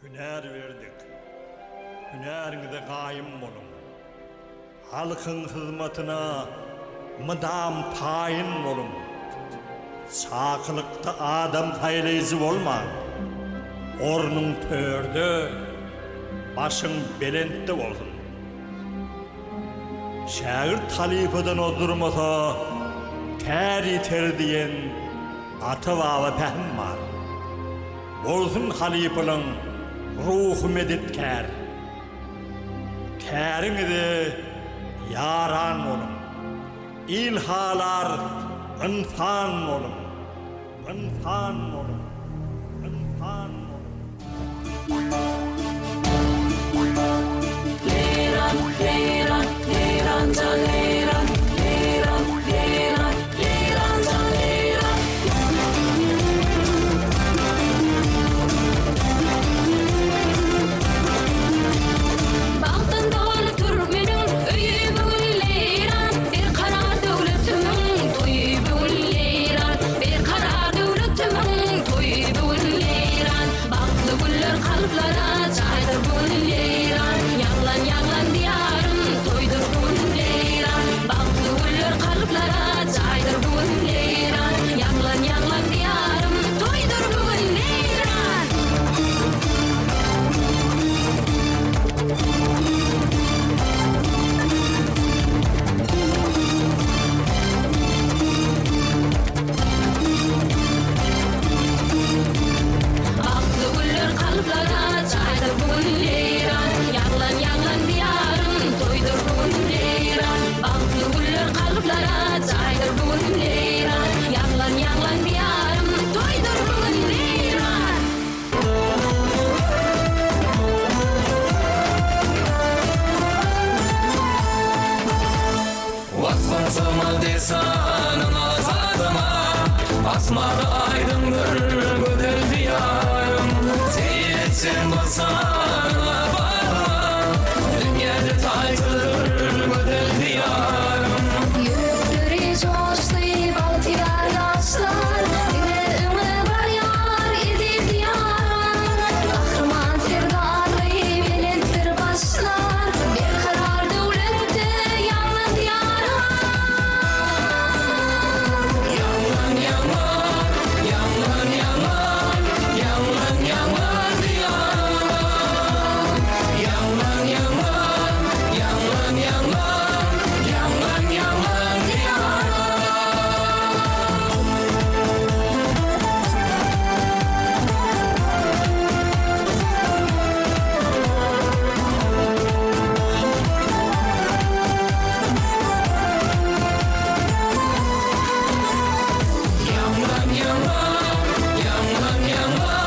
Hüner verdik. Hünerinize kaim olun. Halkın hizmetine mıdam tayin olun. Çakılıkta adam taylayıcı olma. Ornun tördü, başın belentde olsun. Şair talipeden oldurmasa, kær iter diyen atı vava pəhm var. Olsun halipelin ruhu medetkar. Kərinizi yaran olun. İlhalar insan olun. İnsan olun. İnsan olun. Leyran, leyran, leyran can leyran, leyran, leyran, leyran can leyran. Bağdan dolu Türkmenin öyü bugün leyran, bir karar devletimin toyu bugün leyran, bir karar devletimin toyu bugün leyran. Baklı güller kalplara çaydır bugün leyran, yağlan yağlan diyarım toydur bugün leyran. Baklı güller kalplara çaydır bugün leyran, yağlan yağlan diyarım toydur bugün leyran. Aklı güller kalplara çaydır bugün leyran, yağlan yağlan diyarım toydur bugün leyran. Aklı güller kalplara çaydır bugün leyran, yağlan yağlan diyarım toydur bugün leyran. Vakfatıma desanın azadıma Asmadı aydındır gödel diyarım Seyretsin basana bağıma Dünyada taytıdır gödel diyarım Yürekleri coştu baltiler yaşlar, dileğime var yar edip diyarım. Kahraman firdarı belirtir başlar, bir karar devlette yağlan diyarım. Yaman yaman, yaman yaman, yaman yaman diyarım Yaman yaman, yaman yaman, yaman yaman diyarım Yaman yaman, yaman yaman,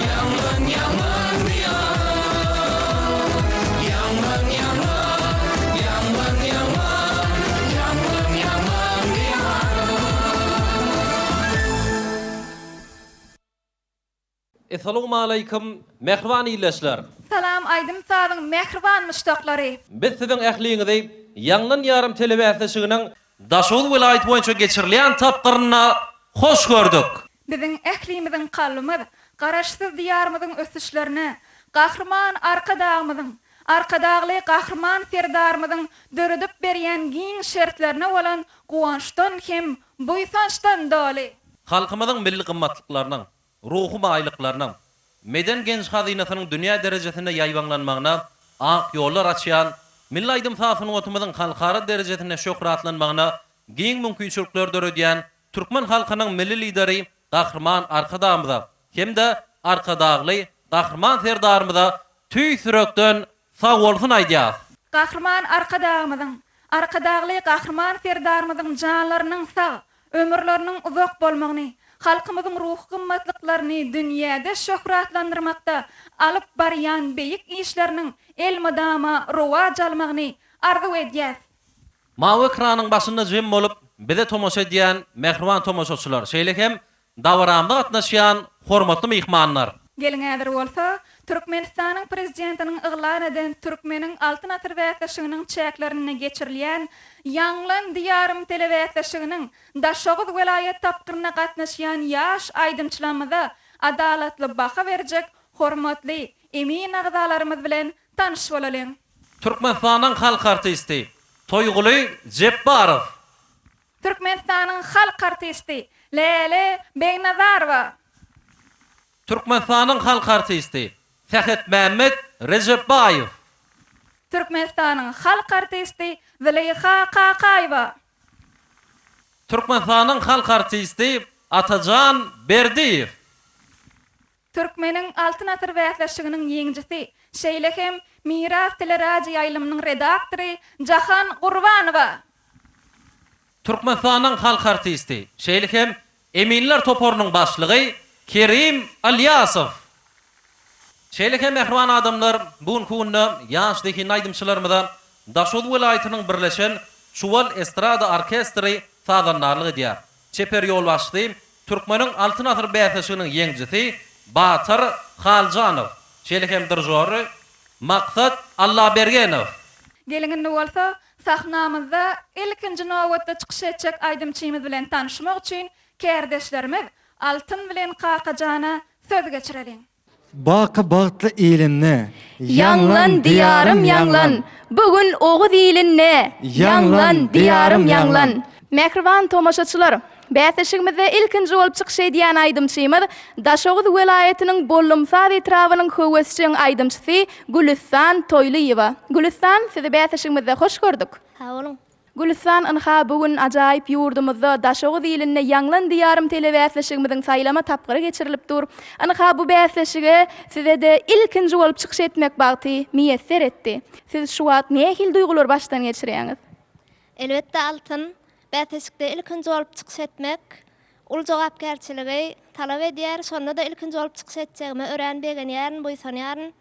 yaman yaman diyarım Yaman yaman, yaman yaman, yaman yaman diyarım Assalamu alaykum, mehriban iyleşler. Salam aydym sağlyň mehriban müştaklary. Biz sizin ähliňizi Ýanglan Ýarym telewizisiňiň Daşol vilayet boýunça geçirilýän tapgyryna hoş gördük. Biziň ählimiziň kalbymyz garaşsyz diýarymyzyň ösüşlerini, gahrman arkadagly gahrman ferdarymyzyň döredip berýän giň şertlerine bolan guwançdan hem buýsançdan doly. Halkymyzyň milli gymmatlyklarynyň, ruhy maýlyklarynyň, meden genç hazinasynyň dünýä derejesinde ýaýwanlanmagyna ak ýollar açýan, milli aýdym safynyň otymyzyň halkara derejesinde şöhratlanmagyna giň mümkinçilikler döredýän Türkmen halkynyň milli lideri gahrman arkadagymyza hem-de arkadagly gahrman ferdarymyza tüý sürekden sag bolsun aýdýar. Gahrman arkadagly gahrman ferdarymyzyň janlarynyň sag, ömürleriniň uzak bolmagyny, halkymyzyň ruh gymmatlyklaryny dünýäde şöhratlandyrmakda alyp barýan beýik işleriniň elmadama rowaj almagyny arzu edýär. Mawy ekranyň başynda jem bolup bize tomoşa edýän mehriban tomoşaçylar, şeýlekem dawramda gatnaşýan hormatly mehmanlar. Geliňädir bolsa, Türkmenistanyň prezidentiniň yglan eden Türkmeniň altyn atır wäkilçiliginiň çäklerini geçirilýän Ýanglan Diýarym telewizisiňiň Daşoğuz vilayet tapgyryna gatnaşýan ýaş aýdymçylarymyza adalatly baha berjek hormatly emin agdalarymyz bilen tanış bolalım. Türkmenistanyň halk artisti Toyguly Jebbarov. Türkmenistanyň halk artisti Lele Beýnazarowa. Türkmenistanyň halk artisti Fähet Mehmet Recepbaýew. Türkmenistanyň halk artisti Züleyha Qaqaýewa. Türkmenistanyň halk artisti Atajan Berdiýew. Türkmeniň altyn atyr bäsleşiginiň ýeňjisi Şeýlehem Miras teleradio ýaýlymynyň redaktory Jahan Gurbanowa. Türkmenistanyň halk artisti Şeýlehem Eminler toporunyň başlygy Kerim Alyasow. Şeýlehem mehriban adamlar bugun kunna ýaşdyky naýdymçylarymyzdan Daşoz welaýatynyň birleşen Şuwal Estrada Orkestry fadanlarlygy edýär. Çeper ýolbaşdy Türkmeniň altyn atyr bäsleşiginiň ýeňjisi Batyr Haljanow. Şeýlehem dirjori Maksat Allabergenow. Gelinginde bolsa sahnamyzda ilkinji nowatda çykyş etjek aýdymçymyz bilen tanışmak üçin kärdeşlerimiz Altyn bilen Qaqajana söz geçirelim. Baqa bağıtlı ilimne. Yanlan diyarım yanlan. Bugün oğuz ilinne. Yanlan diyarım yanlan. Mehriban tomaşaçylar, bäsleşigimizde ilkinji bolup çykyş edýän aýdymçymyz Daşoğuz welaýatynyň Bollumsaz etrawynyň höwesçiň aýdymçysy Gülistan Toýlyýewa. Gülistan, sizi bäsleşigimizde hoş gördük. Ha oğlum. Gülistan anha bugün ajaýyp ýurdumyzda Daşoğuz ilinne Yanlan diyarym telebäsleşigimiziň saýlama tapgyry geçirilipdir. Anha bu bäsleşige size de ilkinji bolup çykyş etmek bagty miýesser etdi. Siz şu wagt nähil duýgular başdan geçirýäňiz? Elbette altın bäsleşikde ilkinji bolup çykyş etmek ul jogapkärçiligi talap edýär. Şonda da ilkinji bolup çykyş etjegime örenbegenýäryn, boýsanýaryn.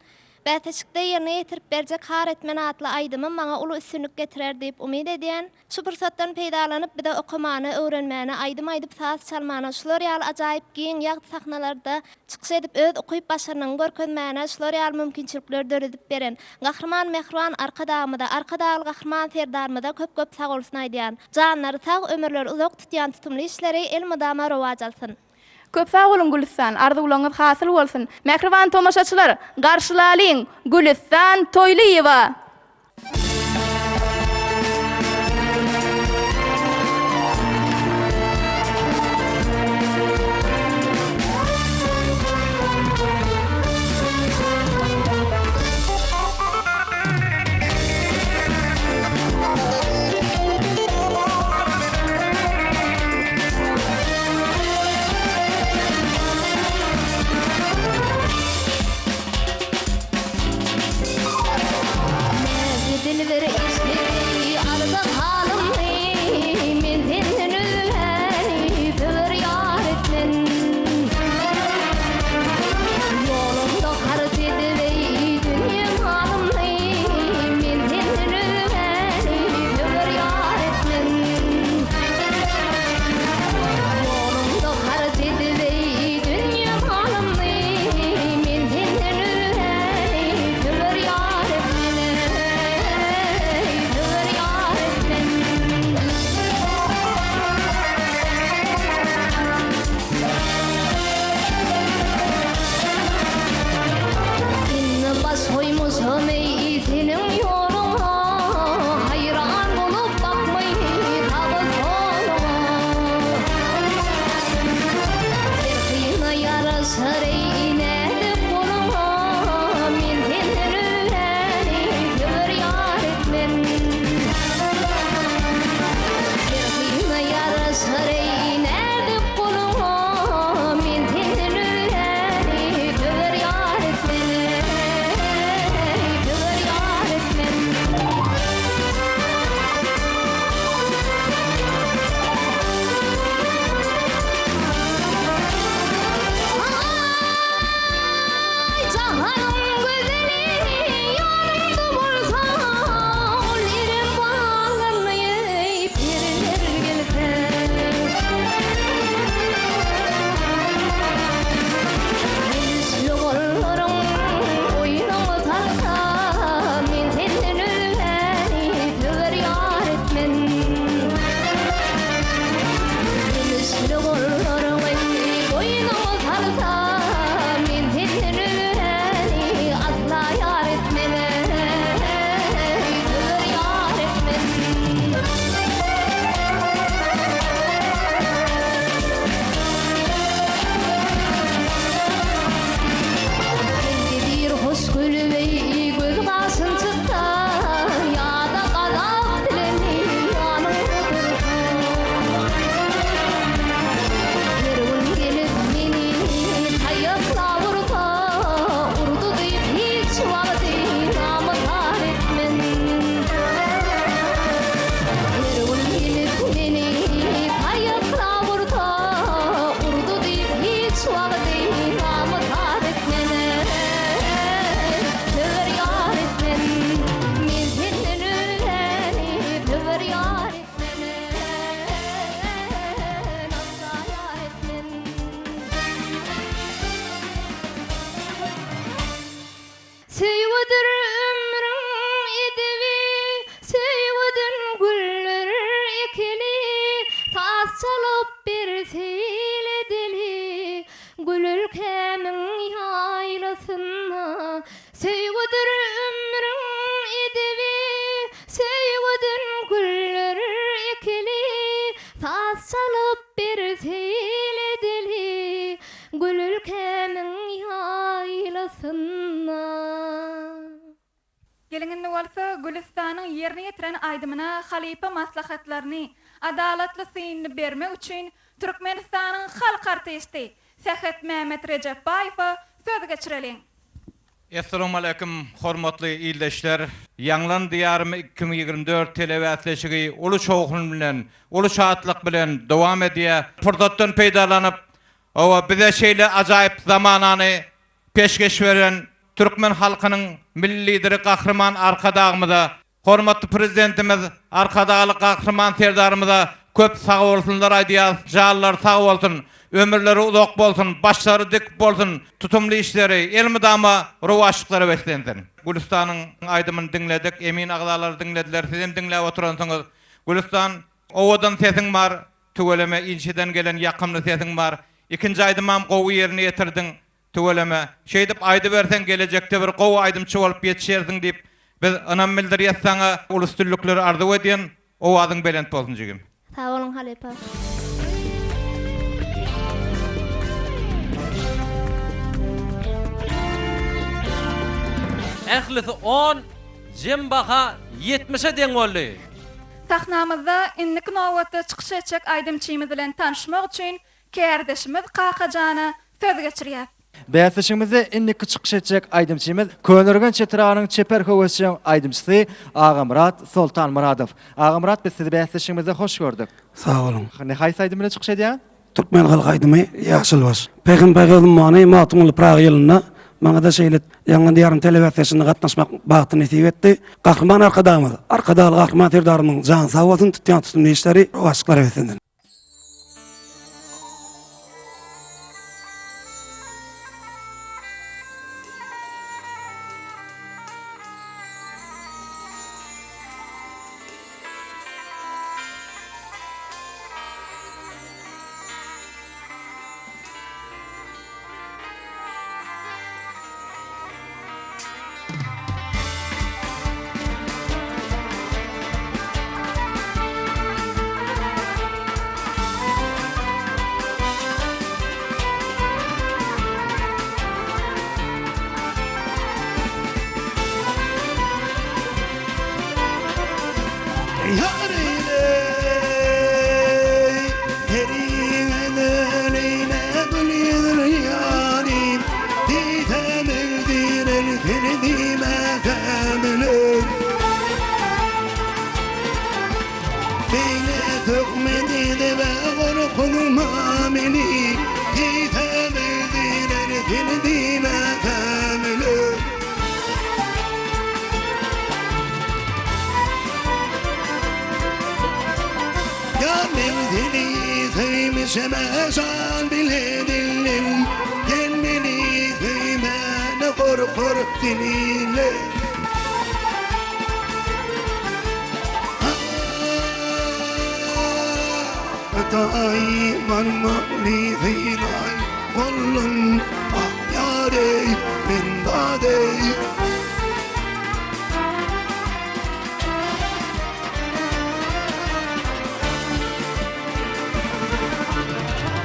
Bäsleşikde ýerine ýetirip berjek har etmen atly aýdymym maňa uly üstünlük getirer diýip umyd edýän. Şu pursatdan peýdalanyp bir de okumany, öwrenmäni, aýdym aýdyp saz çalmany, şular ýaly ajaýyp giň ýagty sahnalarda çykyş edip öz okuýup başarynyň görkezmäni, şular ýaly mümkinçilikler döredip beren gahrman mehriban arkadagymyda, arkadagy gahrman serdarmyda köp sag bolsun aýdýan. Janlary sag, ömürleri uzak tutýan tutumly işleri el mydama rowaj alsyn. Köp sag bolun Gülistan, arzuwlaryňyz hasyl bolsun. Mehriban tomaşaçylar, garşylalyň Gülistan Toýlyýewa. Dilleri işleri arda halımni men senden özleni söver ýar etmen. Yolumda harç edibey dünýem halymni men senden özleni söver ýar etmen. Yolumda harç edibey dünýem halymni men senden özleni söver ýar etmen. Soymuş ey senin yoluna hayran olup bakmayı tabi soluna Serkıyına yaraşır ey inerdi koluna men senden özleni söver ýar etmen Serkıyına yaraşır ey inerdi koluna men senden özleni söver ýar etmen aylasynna. Sevgidir ömrüň edebi, sevgidin güller ekeli. Saz çalıp bir seyledeli, gül ülkemiň aylasynna. Gelinginde bolsa Gülistanyň ýerine ýetiren aýdymyna halipa maslahatlaryny adalatly syny bermek üçin Türkmenistanyň halk artisti Sehet Mehmet Recepbaýew söz geçirelim. Assalamu alaykum hormatly ildeşler. Ýanglan diýarym 2024 telewäsleşigi ulu şowhun bilen, ulu şatlyk bilen dowam edýär. Fursatdan peýdalanyp, owa bize şeýle ajaýyp zamanany peşgeş beren Türkmen halkynyň milli lideri Gahrman Arkadagymyza, hormatly prezidentimiz Arkadagyly Gahrman serdarymyza köp sag bolsunlar aýdýar, jallar sag bolsun. Ömürleri uzak bolsun, başları dik bolsun, tutumlu işleri, elmidama ruwaşlyklary beslensin. Gülistanyň aýdymyny dinledik, emin agdalar dinlediler, sizem dinläp oturansyňyz. Gülistan, owadan sesiň bar, tügeleme inşiden gelen ýakymly sesiň bar. Ikinji aýdymam gowy ýerine ýetirdiň, tügeleme. Şeýdip aýdy bersen gelecekde bir gowy aýdymçy bolup ýetişerdiň diýip, biz anam bildirýärsäňe ulus tüllükleri arzu edýän, owadyň belent bolsun jigim. Sağ olun halipa. Ählisi 10, jembaha 70'e deň boldy. Sahnamyzda indiki nowatda çykyş etjek aýdymçymyz bilen tanışmak üçin kärdeşimiz Kakajana söz geçirýär. Bäsişimizi indiki çykyş etjek aýdymçymyz Könürgen çetiranyň çeper höwesçi aýdymçysy Agamurat Sultanmuradow. Agamurat, biz sizi bäsişimize hoş gördük. Sağ olun. Ne haýsy aýdym bilen çykyş edýän? Türkmen halk aydymy ýaşylbaş. Peýgamber ýylmany matymly Prag ýylyna maňa da şeýle ýanglan diýarym telewäsleşine gatnaşmak bagty nesip etdi. Gahrman Arkadagymyz, Arkadagyly Gahrman serdarymyň jan sag bolsun, tutýan tutumly işleri başyklar etsin. Şemezan bile dillim, gelmeli kıymene korkur dininle. Atay marmali zinay, kollun ah yare min dadey.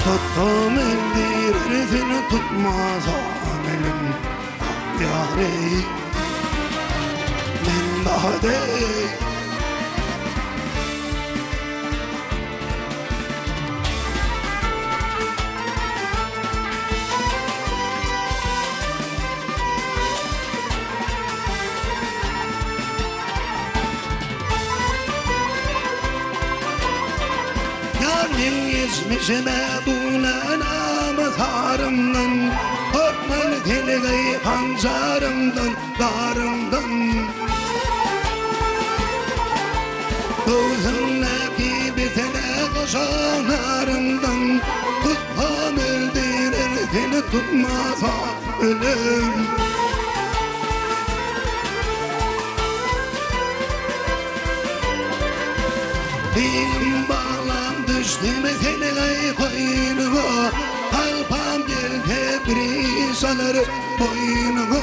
Tuttum eldirini tutmaz amelim yâre min dadey. Yarın geçmişime bulanam sarımdan, korkman teleği pancarımdan, darımdan. Doğzunlaki bitene koşanlarımdan, tutmam öldürür seni tutmasa ölüm. Dilim bağlam düştüm seni koynuma, Alpam gel tebri salar boynuna.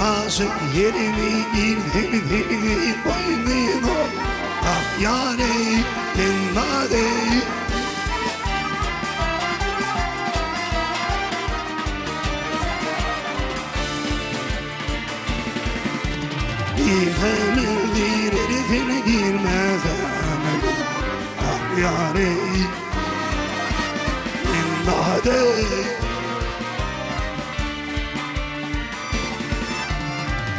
Aşık yerimi girdi boynuna. Ah yâre dinmade. Girmedir herifine girmez amel. Ah yâre dinmade.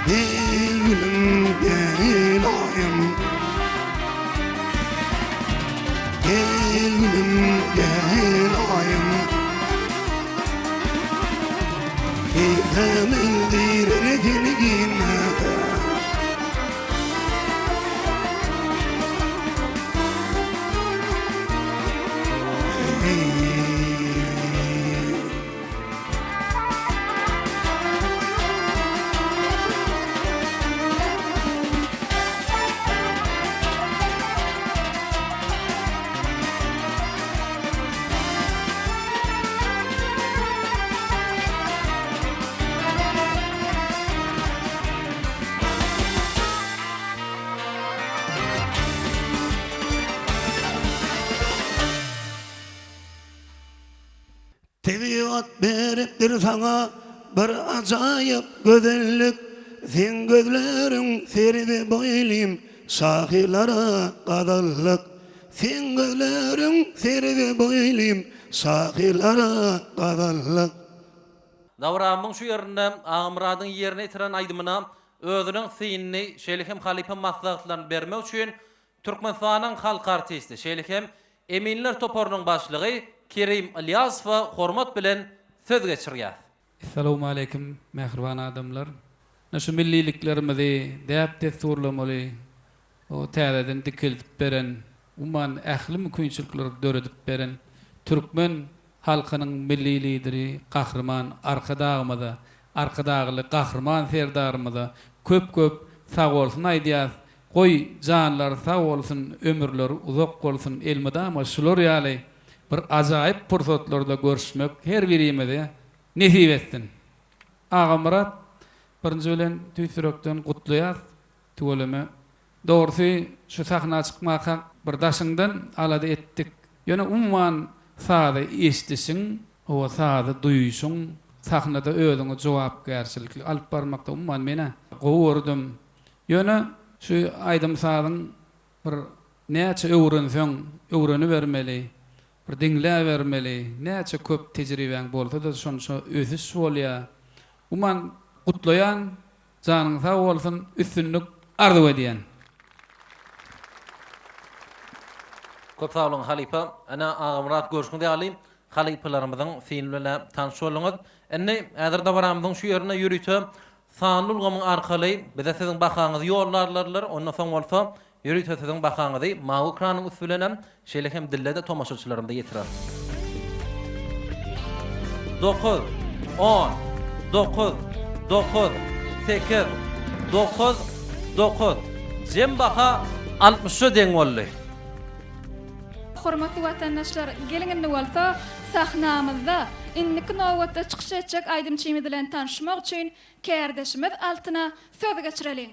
Gülüm gel ayım. Gülüm gel ayım. Girmedir herifine girmez. Teviat beripdir sana bir acayip gözellik. Sen gözlerin servi boylim sahilara kadallık. Sen gözlerin servi boylim sahilara kadallık. Davramyň şu ýerine Amradyň ýerine itiren aýdymyna özüniň synny Şeýlehem Halipa maslahatlaryny bermek üçin Türkmenistanyň halk artisti Şeýlehem Eminler Toporunyň başlygy Kerim Ilyasowa hormat bilen söz geçirýär. Assalamu alaykum mehriban adamlar. Naşu milliliklerimizi däp desturlamaly. O täzeden dikilip beren, umman ähli mümkinçilikleri döredip beren Türkmen halkynyň milli lideri, gahrman arkadagymyza, arkadagyly gahrman serdarymyza köp sag bolsun aýdýas. Goý janlar sag bolsun, ömürleri uzak bolsun elmede ama şular ýaly bir ajaýyp pursatlarda görüşmek her birimize nesip etsin. Ağa Murat birinji bilen tüýsürekden gutlaýar. Tüweleme dogry şu sahna çykmaka bir daşyňdan alady etdik. Ýöne umman sahada eşdişiň, o sahada duýuşuň, sahnada özüňe jogapkärçilikli alyp barmakda umman mene gowurdum. Ýöne şu aýdym sahyň bir näçe öwreni bermeli. Bir diňle bermeli. Näçe köp tejribeň bolsa da şonşa özü şolýa. Uman gutlayan janyň sag bolsun, üstünlük arzu edýän. Köp sag bolun Halipa. Ana Agmrat görüşgünde alyp Halipalarymyzyň filmlerine tanış bolunuz. Enne äzirde baramyň şu ýerine ýürüýtüm. Sanul gamyň arkaly bize siziň bakaňyzy ýollarlarlar. Ondan soň bolsa ýürüýtüm siziň bakaňyzy mawy ekranyň üstüne Şeýlehem dillede tomaşaçylarymda ýetirer. 9 10 9 9 8 9 9 Jem baka 60 deň boldy. Hormatly watandaşlar, gelinginde bolsa sahnamyzda indiki nowatda çykyş etjek aýdymçymy bilen tanışmak üçin kärdeşimiz altyna söz geçirelim.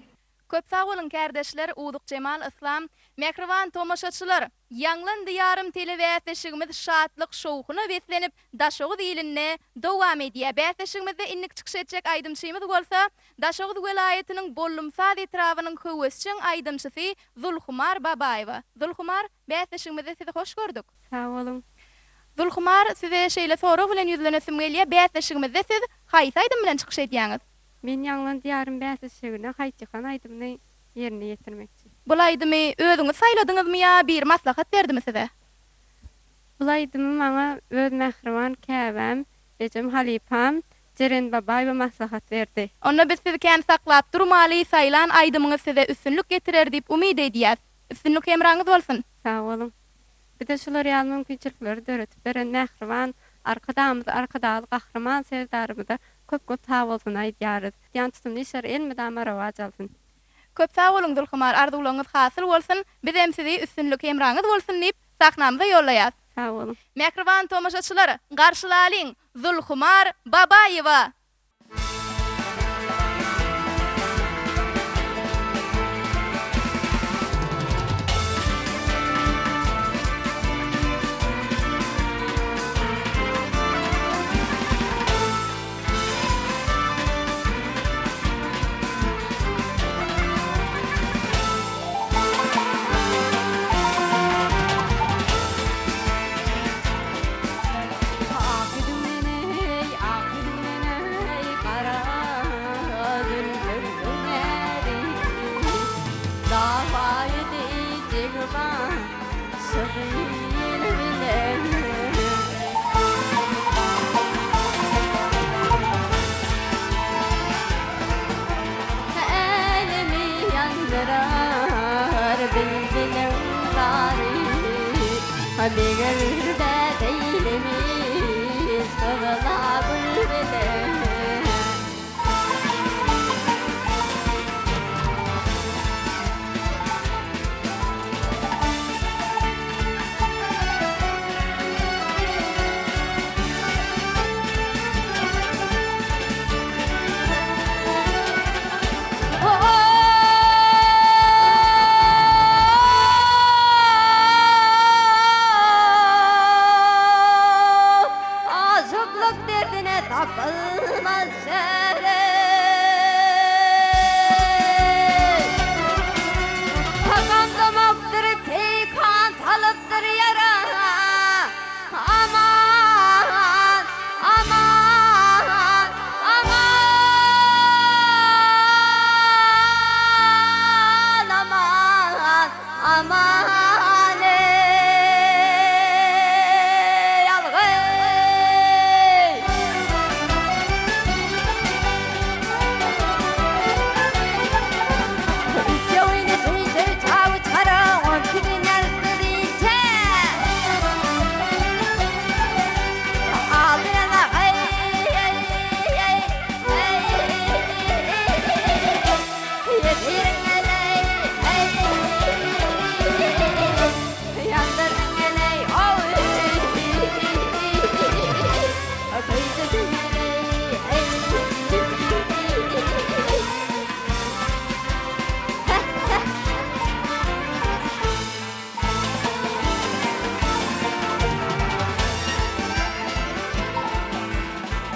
Köp sag bolun kärdeşler, Uduq Cemal Islam, Mehriban tomaşaçylar, Ýanglan diýarym telewäsleşigimiz şatlyk şowkyna beslenip, daşogy diline dowam edýär. Bäsleşigimizde innik çykyş etjek aýdymçymyz bolsa, Daşogy welaýatynyň Bollumsaz etrawynyň höwesçiň aýdymçysy Zulhumar Babaýewa. Zulhumar, bäsleşigimizde sizi hoş gördük. Sag bolun. Zulhumar, size şeýle sorag bilen ýüzlenesim gelýär. Bäsleşigimizde siz haýsy aýdym bilen çykyş edýäňiz? Men Ýanglan diýarym bäsleşigine haýçykan aýdymny ýerine ýetirmekçi. Bul aýdymy özüňiz saýladyňyzmy ýa bir maslahat berdimi size? Bul aýdymy maňa öz mehriban käbäm, ejem Halipam, Jeren Babaýewa maslahat berdi. Onda biz sizi kän saklap durmaly, saýlan aýdymyňyz size üstünlük getirer diýip umyd edýäs. Üstünlük emraňyz bolsun. Sag bolun. Bir de şular ýaly mümkinçilikleri döretip beren mehriban arkadaly gahrman serdarymyza köp sag bolsun aýdýarys. Ýan tutumly işler elmede ama rewaj alsyn. Köp sağ bolun Dulhumar, arzuwlaryňyz hasıl bolsun. Biz hem sizi üstünlük emraňyz bolsun diýip saknamyza ýollaýar. Sağ olun. Mehribaan tomaşaçylar, garşylalyň Zulhumar Babaýewa.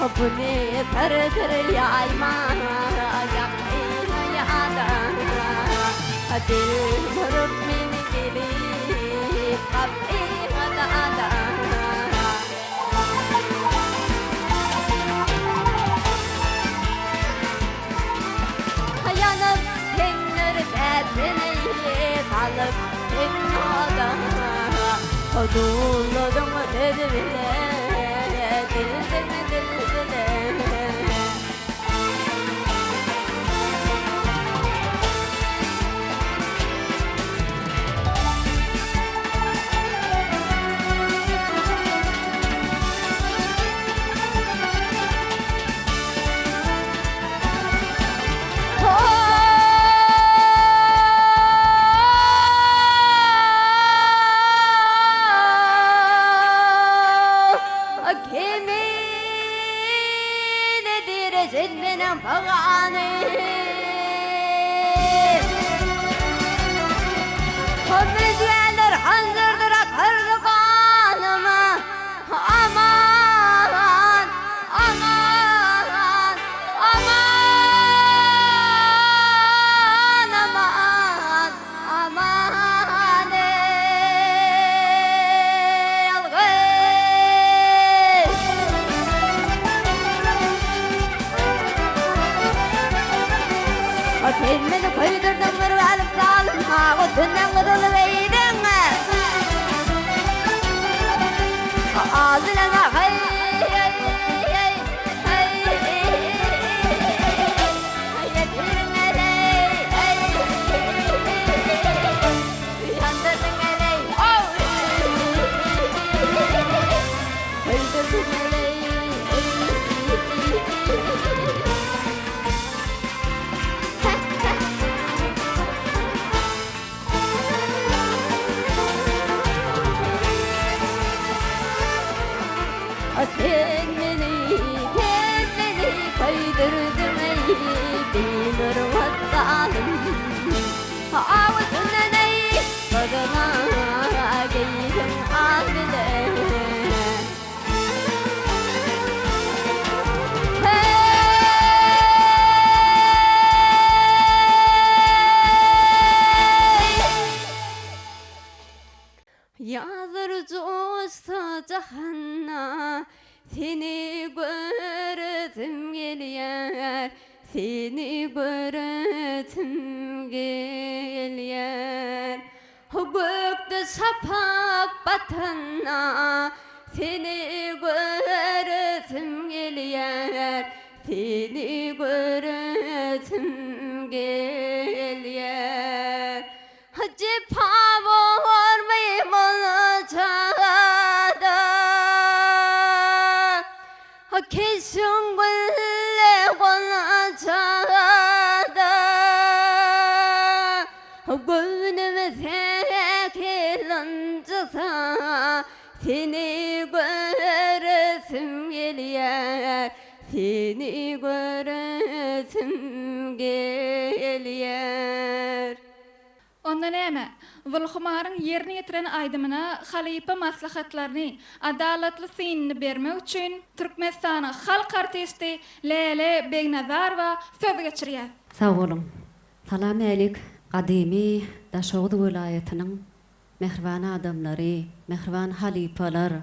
Kapını tır tır yayma yakayla yada Dil vurup meni gelip kapıma da Yanıp penler betini kalıp penada Oduludum dedi bile benim pağanım Kobrizyenler hanzırdır akırdı kanıma Aman, aman, aman, aman, aman ey algıy Kelmeni koydurdum bir alıp kalım ha o dünden kırılı veydin Ağzına hay hay hay hay Yetirin eley hey Yandırdın eley Koydurdun eley cihanna seni göresim gelýär, seni göresim gelýär. Gökde şafak batanna seni göresim gelýär, seni göresim gelýär. Hacı pavor olacağada kesin gülle olacağada gönlümüze kelancısa seni göresim gelýär, seni göresim gelýär. Ondan näme? Zulhumarın yerini getiren aydymyna halipa maslahatlaryny adalatly synny bermek üçin Türkmenistanyň halk artisti Lele Begnazarova söz geçirýär. Sağ olun. Salam alik. Qadymy Daşowdy welaýatynyň mehriban adamlary, mehriban halipalar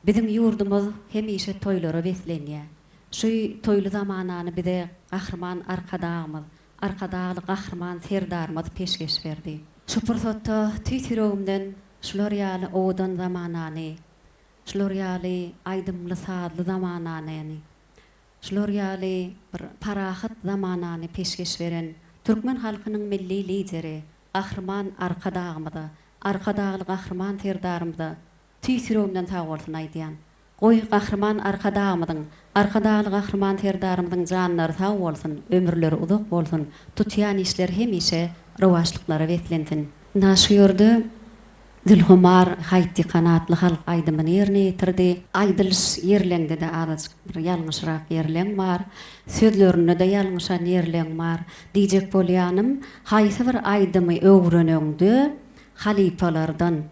bizim ýurdumyz hemişe toýlara beslenýär. Şu toýly zamanany bize gahrman arkadağymyz, arkadaly gahrman serdarymyz peşgeş berdi. Şu pursatda tüýtüregimden şular ýaly owadan zamanany, şular ýaly aýdymly saatly zamanany, şular ýaly bir parahat zamanany peşgeş beren Türkmen halkynyň milli lideri, gahrman arkadağymyz, arkadaly gahrman serdarymyz tüýtüregimden tag bolsun aýdýan. Goý gahrman arkadağymyzyň, arkadaly gahrman serdarymyzyň janlary sag bolsun, ömürleri uzak bolsun, tutýan işler hemişe rowaşlyklara wetlensin. Naşy ýurdu Dilhumar haýty kanatly halk aýdymyny ýerine ýetirdi. Aýdylyş ýerleňde de az bir ýalňyşrak ýerleň bar. Sözlerinde de ýalňyşan ýerleň bar. Diýjek bolýanym, haýsy bir aýdymy öwrenöňde halipalardan,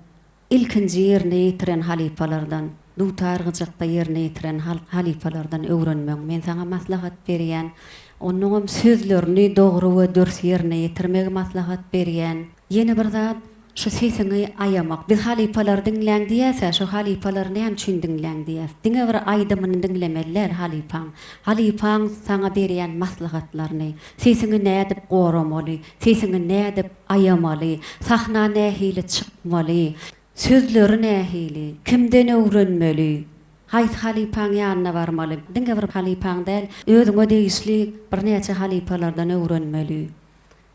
ilkinji ýerine ýetiren halipalardan, dutargyjykda ýerine ýetiren halipalardan öwrenmek. Men saňa maslahat berýän, onuň sözlerini dogry we dörs ýerine ýetirmegi maslahat berýän. Ýene bir zat şu sesini ayamak. Biz halipalar dinleň diýäse, şu halipalar näme üçin dinleň diýäs. Diňe bir aýdymyny dinlemeler halipaň. Halipaň saňa berýän maslahatlaryny, sesini nädip goramaly, sesini nädip ayamaly, sahna nähili çykmaly, sözleri nähili, kimden öwrenmeli. Haýsy halipaň ýanyna barmaly. Diňe bir halipaň däl, özüňe deýişli bir näçe halipalardan öwrenmeli.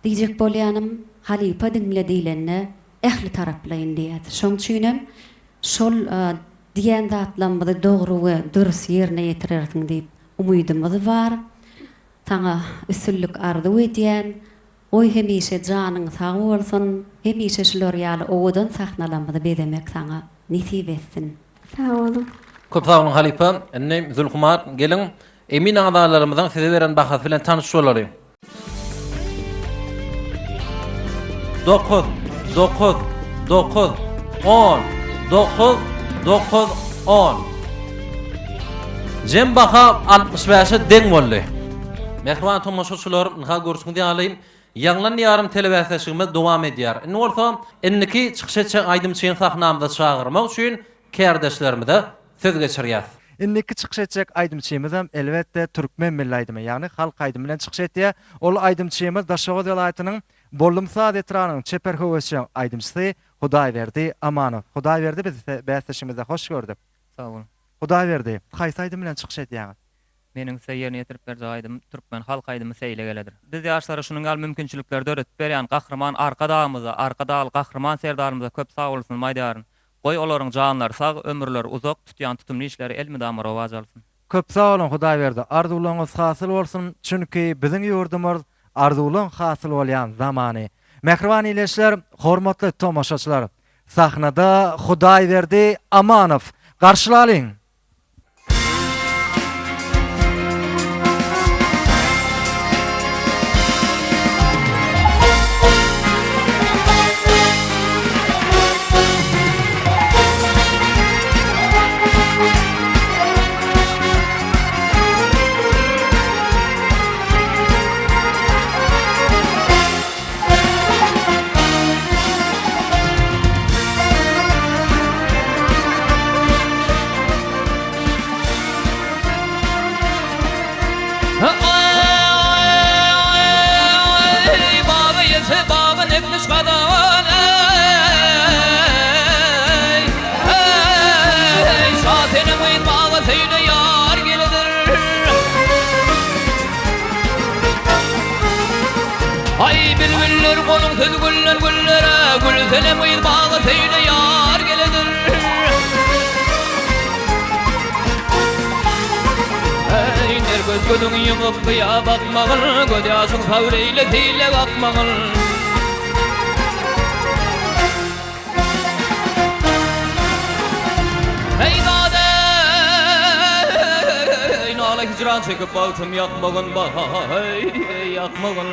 Diýjek bolýanym, halipa dinlediýlenne ähli taraplayın diýär. Şoň üçin şol diýen zatlarymyzy dogry we dürüst ýerine ýetirersiň diýip umydymyz bar. Taňa üstünlük ardy edýän, oý hemişe janyň sag bolsun, hemişe şular ýaly owadan sahnalanmady bedemek saňa nisip etsin. Sağ olun. Köp sağ olun halipa. Enne Zulhumar gelin emin adalarymyzyň size beren bahasy bilen tanışyp bolaryn. 9 9 9 10 9 9 10 Jem baha 65-e deň boldy. Mehriban tomoşaçylar, naha görüşmek diýalim. Ýanglan ýarym telewiziýasymy dowam edýär. Indi bolsa, endiki çykyşça aýdymçyň sahnamyzda çagyrmak üçin kärdeşlerimize söz geçirýär. Indiki çykyş etjek aýdymçymyz hem elbetde türkmen milli aýdymy, ýagny halk aýdymy bilen çykyş etýär. Ol aýdymçymyz Daşowat welaýatynyň Bollumsad etranyň çeper höwesi aýdymçysy Hudaýberdi Amanow. Hudaýberdi biz bäsleşimizde hoş gördük. Sağ olun. Hudaýberdi, haýsy aýdym bilen çykyş etýäňiz? Meniň ýerine ýetirip berýän aýdym türkmen halk aýdymy seýle geledir. Biz ýaşlara şunuň gal mümkinçilikleri öğretip berýän gahrman arkadağymyza, arkadaly gahrman serdarymyza köp sag bolsun maýdaryn. Goý olaryň janlary sag, ömürleri uzak, tutýan tutumly işleri elmi damara owaz alsyn. Köp sag olun Hudaýberdi. Arzuwlaryňyz hasyl bolsun, çünki biziň ýurdumyz arzuwlaryň hasyl bolýan zamany. Mehriban ileşler, hormatly tomoşaçylar. Sahnada Hudaýberdi Amanow. Garşylalyň. güller kolun tüz güller güllere gül senem uyuz bağı seyle yar geledir. Ey ner göz gözün yumup kıya bakmağın gödyasın savreyle seyle bakmağın. Hey dade nala hicran çekip bağıtım yakmağın hey yakmağın.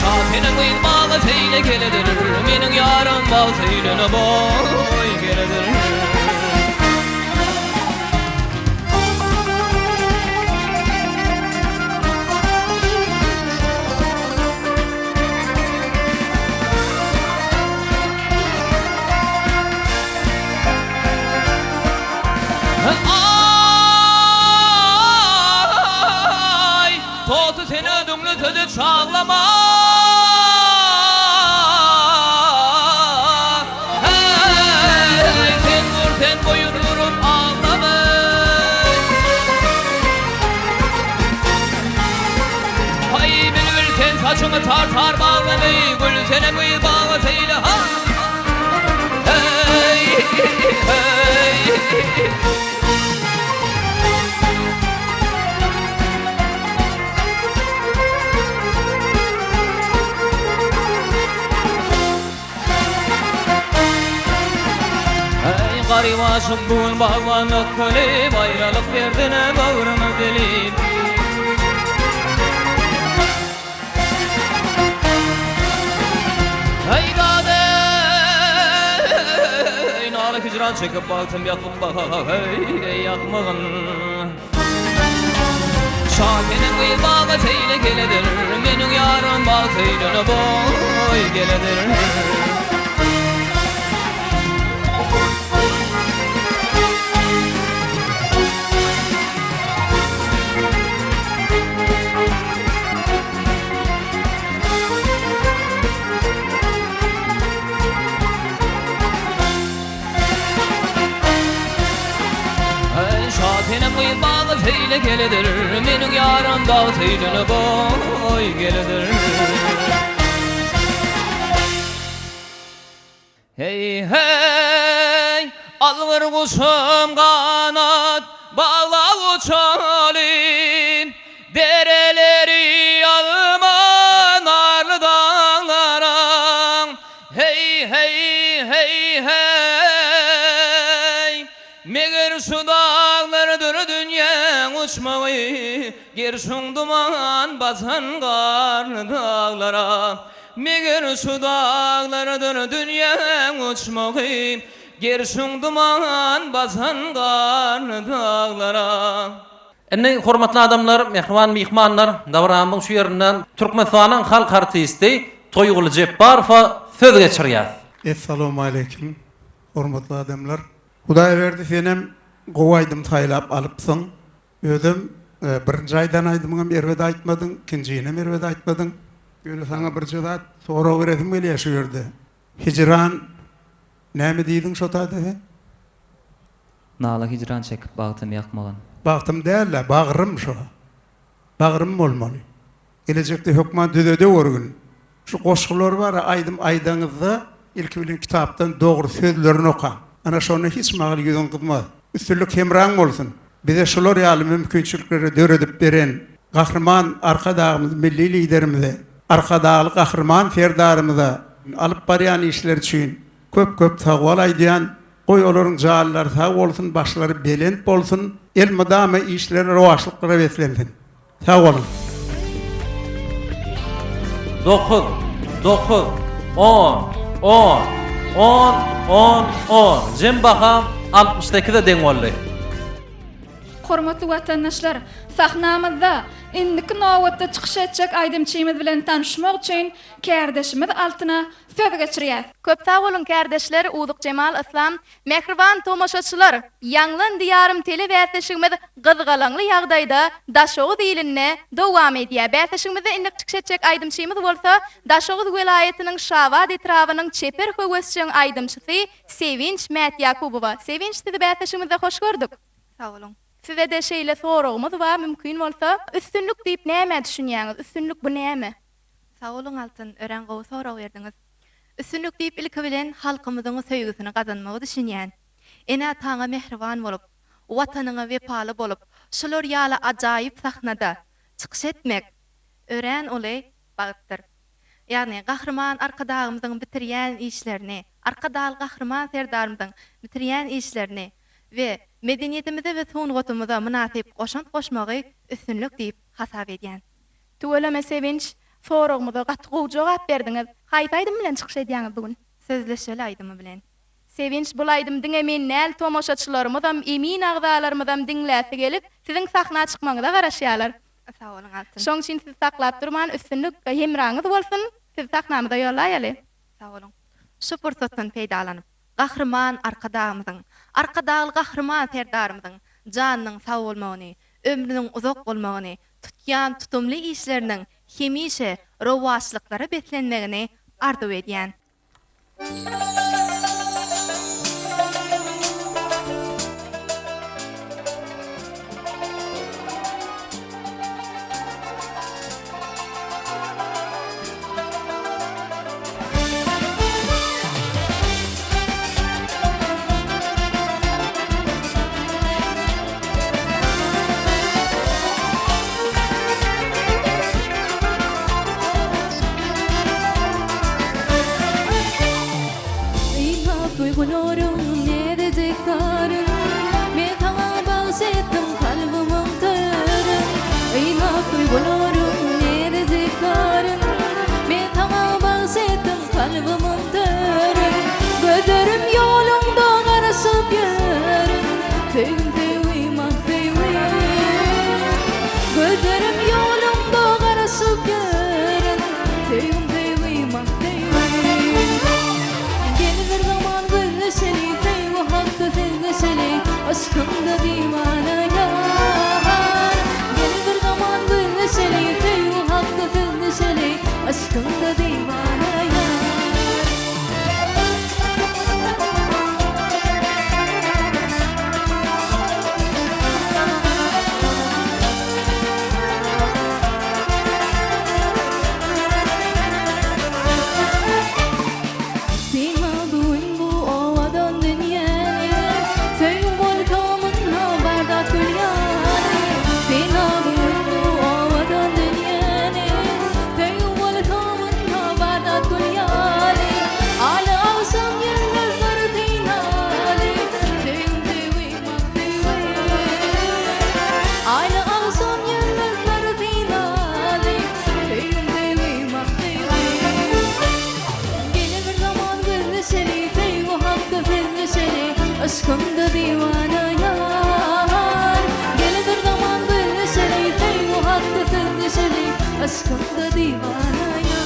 Şasenin uyuz bağı seyle geledir. Menin yarın bağı seylene boy geledir. Ay totu seni ödümlü tözü çağlama. Hey sen vur sen boyun vurup ağlama. Hay bülbül sen saçını tartar bağlama. Gül sene gül bağla seyle ha. Hey hey. Garip aşık bugün bağlanıp köleyip ayrılık derdine bağrını delip. Hey dade nalı hicran çekip baktım yakıp bak hey yakmağın. Şasenin kıyı bağı seyle geledir. Menin yarın bağı seylene boy geledir. Şasenin kıyı bağı seyle geledir. Menin yarın bağı seylene boy geledir. Hey hey alır kuşum kanat bağla uçalim. Dereleri alma narlı dağlara. Hey hey hey hey meğer şu dağlardır dünya uçmayı. Gerşun duman basan karlı dağlara. Meğer şu dağlardır dünya uçmayı. Gerşun duman basan karlı dağlara. Enne hormatly adamlar, mehman mihmanlar, davramyň şu ýerinden Türkmenistanyň halk artisti Toýgul Jepbarow söz geçirýär. Assalamu alaykum. Hormatly adamlar. Hudaý berdi senem gowaýdym taýlap alypsyň. Özüm birinji aýdan aýdymyň berwede aýtmadyň, ikinjine berwede aýtmadyň. Öňe saňa bir jyzat sora beredim gelýär şu ýerde. Hicran näme diýdiň şo taýda? Nala hicran çekip bağıtım yakmağın. Baktım değerler, bağırım şu. Bağırım olmalı. Gelecekte hükman düdöde orgun. Şu koşkular var, aydım aydanızda ilk bilin kitaptan doğru sözlerini oka. Ana şonu hiç mağıl yüzün kılmaz. Üstünlük hemran olsun. Bize şular yağlı mümkünçülükleri döredip veren kahraman arkadağımız, milli liderimize, arkadağlı kahraman ferdarımıza alıp barayan işler için köp tağvalay diyen koy olurun cağallar sağ olsun, başları belent olsun, el madame işleri rovaşlıklara beslensin. Sağ olun. 9, 10, 10. Jem bakam 62-de deň boldy. Hormatly watandaşlar, sahnamyzda indiki nowatda çykyş etjek aýdymçymyz bilen tanışmak üçin kärdeşimiz altyna söz geçirýär. Köp sağ bolun kärdeşler, Uduq Cemal Islam, mehriban tomaşaçylar. Ýanglan diýarym telewäsleşigimiz gyzgalanly ýagdaýda Daşoğuz iline dowam edýär. Bäsleşigimizde indik çykyş etjek aýdymçymyz bolsa, Daşoğuz welaýatynyň Şawat etrawynyň Çeper höwesçiň aýdymçysy Sevinç Mätyakubowa. Sevinç, sizi bäsleşigimizde hoş gördük. Sağ olun. Size de şeýle soragymyz bar, mümkin bolsa, üstünlük diýip näme düşünýäňiz? Üstünlük bu näme? Sağ olun altın, ören gowy soraw berdiňiz. Üstünlük diýip ilki bilen halkymyzyň söýgüsini gazanmagy düşünýän. Ene taňa mehriban bolup, watanyňa wepaly bolup, şolar ýaly ajaýyp sahnada çykyş etmek ören olay bagytdyr. Ýagny gahrman arkadagymyzyň bitirýän işlerini, arkadaly gahrman serdarymyzyň bitirýän işlerini we medeniýetimize we sungatymyza münasip goşant goşmagy üstünlük diýip hasap edýän. Tuweleme sevinç, soragymyza gatgy jogap berdiňiz. Haýsy aýdym bilen çykyş edýäňiz bugün? Sözleşeli aýdymy bilen. Sevinç, bu aýdymdyň emin näl tomoşaçylarymyzam, emin agdalarymyzam diňläse gelip, siziň sahna çykmaňyza garaşýarlar. Sağ olun altın. Şoň üçin siz saklap durman üstünlük hemraňyz bolsun. Siz sahnamyza ýollaýaly. Sağ olun. Şu pursatdan peýdalanyp, gahrman arkadagymyzyň, arkadaly gahrman serdarymyzyň janynyň sag bolmagyny, ömrüniň uzak bolmagyny, tutýan tutumly işleriniň hemişe rowaçlyklara betlenmegini arzu edýän. Duygularım ne dediklerin men sana bahsettim kalbimin tırın İnat duygularım ne dediklerin men sana bahsettim kalbimin tırın Gözlerim yolunda karışıp yarın Sevim sevim sevim Gözlerim yolunda karışıp yarın Sevim sevim sevim Gelir zaman seni sevgi hakkı sevgisini aşkımda divana yar Gelir zaman gülü seni sevgi hakkı sevgisini aşkımda divana yar Aşkımda divana yar Gelir zaman gülü seni sevgi hakkı sevgisini aşkımda divana yar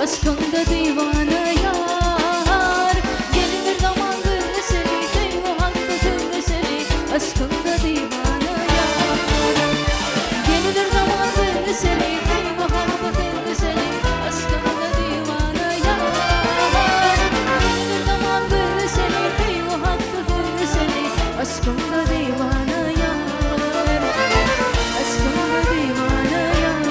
Aşkımda divana yar Gelir zaman gülü seni sevgi hakkı sevgisini aşkımda divana yar Gelir zaman gülü seni sevgi hakkı sevgisini aşkımda divana yar Gelir zaman gülü seni sevgi hakkı sevgisini aşkımda divana yar Aşkımda divana yar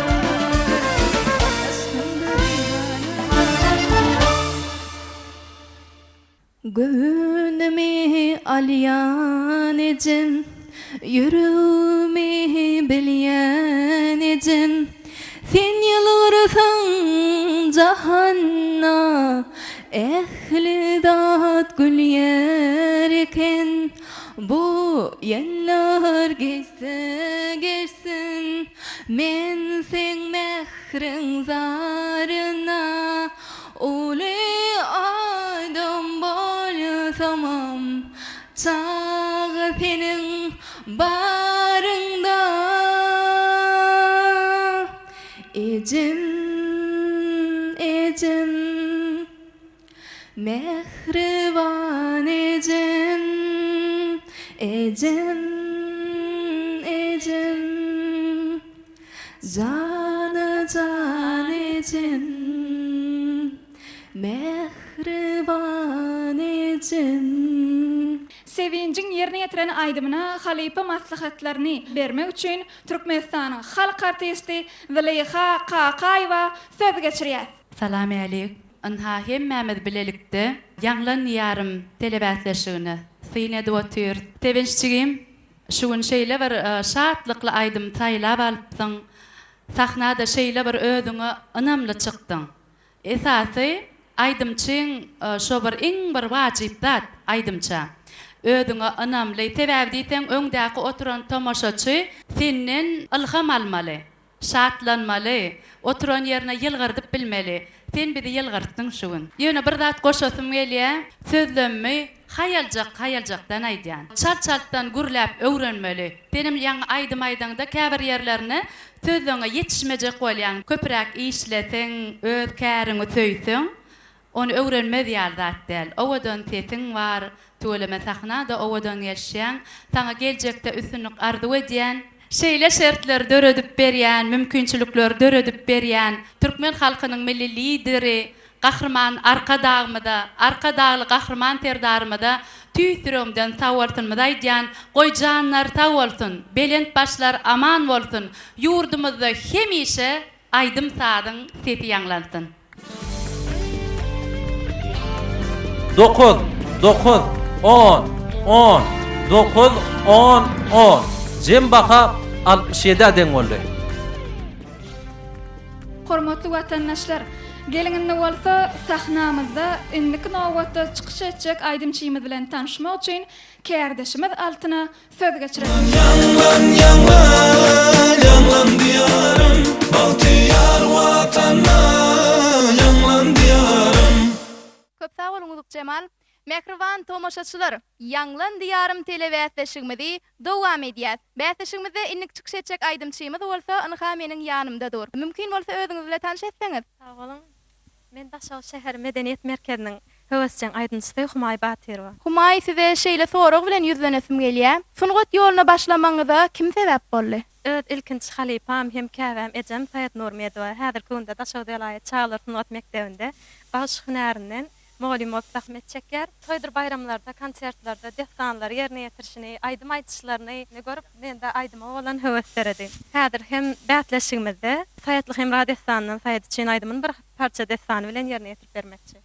Gönlümü alyan ecem Yüreğimi bilyen ecem Sen yılgırsan cahanna Ehli dat gül yerken Bu yıllar geçse geçsin Men sen mehrin zarına Uli aydın bolsamam Çağı senin barında Mehriban ecem, ecem, ecem, canı can ecem, mehriban ecem. Sevincin yerine getiren aydımına halipa maslahatlarını vermek için Türkmenistan'ın halk artisti Züleyha Kakayeva söz geçiriyet. Salam aleyk. Anha hem Mehmet bilelikde Yanlan Diyarım telebätleşigini syne dotyr. Tevinççigim şugun şeýle bir şatlıkly aýdym taýlap alypdyň. Sahnada şeýle bir özüňe ynamly çykdyň. Esasy aýdymçyň şo bir iň bir wajyp zat aýdymça. Özüňe ynamly sebäbi diýsen öňdäki oturan tomaşaçy senden ilham almaly, şatlanmaly, oturan ýerine ýylgyrdyp bilmeli. Sen bizi yılgırttın şuun. Yöne bir zat koşasım gelýär, sözlenme, hayaljak aýdýan. Çal-çaltdan gürläp öwrenmeli. Benim ýaňy aýdym-aýdaňda käbir ýerlerini sözleňe ýetişmejek bolýan. Köpräk işleseň, öz käriňi söýseň, onu öwrenmez ýaly zat däl. Owadan sesin bar, töwleme sahnada owadan ýaşaýan, taňa geljekde üstünlük arzu edýän, şeýle şertler döredip berýän, mümkinçilikler döredip berýän, Türkmen halkynyň milli lideri, gahrman arka dağly gahrman terdarmyda tüýsürümden sawaltynmyda aýdýan, goýjanlar sag bolsun, belent başlar aman bolsun, ýurdumyzda hemişe aýdym sadyň sesi ýanglansyn. 9, 10, 9, 10. Jem baka 67 aden oldu. Hormatly watandaşlar, gelinginde bolsa sahnamyzda indiki nowatda çykyş etjek aýdymçymyz bilen tanışmak üçin kärdeşimiz altyna söz geçirelim. Yanlan diyarım, baltiyar watana, yanlan diyarım. Köp sağ bolun Cemal. Mehriban tomaşaçylar, Yanlan Diyarym telebätleşigimizi dowam edýär. Bätleşigimizde innik çykyş etjek aýdymçymyz bolsa, ynha meniň ýanymdadyr. Mümkin bolsa özüňiz bilen tanışetseňiz. Sağ olun. Men Daşaw şäher medeniýet merkeziniň höwesçiň aýdymçysy Humay Batyrowa. Humay size şeýle sorag bilen ýüzlenesim gelýär. Sungat ýoluna başlamaňyza kim sebäp boldy? Öz ilkinji halypam hem käbäm ejem Saýat Nurmedowa häzirki günde Daşaw delaýet Çağlar Sungat mekdebinde baş hünärinden Molimov zahmet çeker. Toydur bayramlarda, konsertlarda destanlar yerine yetirişini, aydym aýdyşlaryny görüp mende aydyma bolan höweslerdi. Häzir hem bätleşigimizde Saýatlyk hem radiostandan Saýat üçin aydymyň bir parça destany bilen yerine ýetirip bermekçi.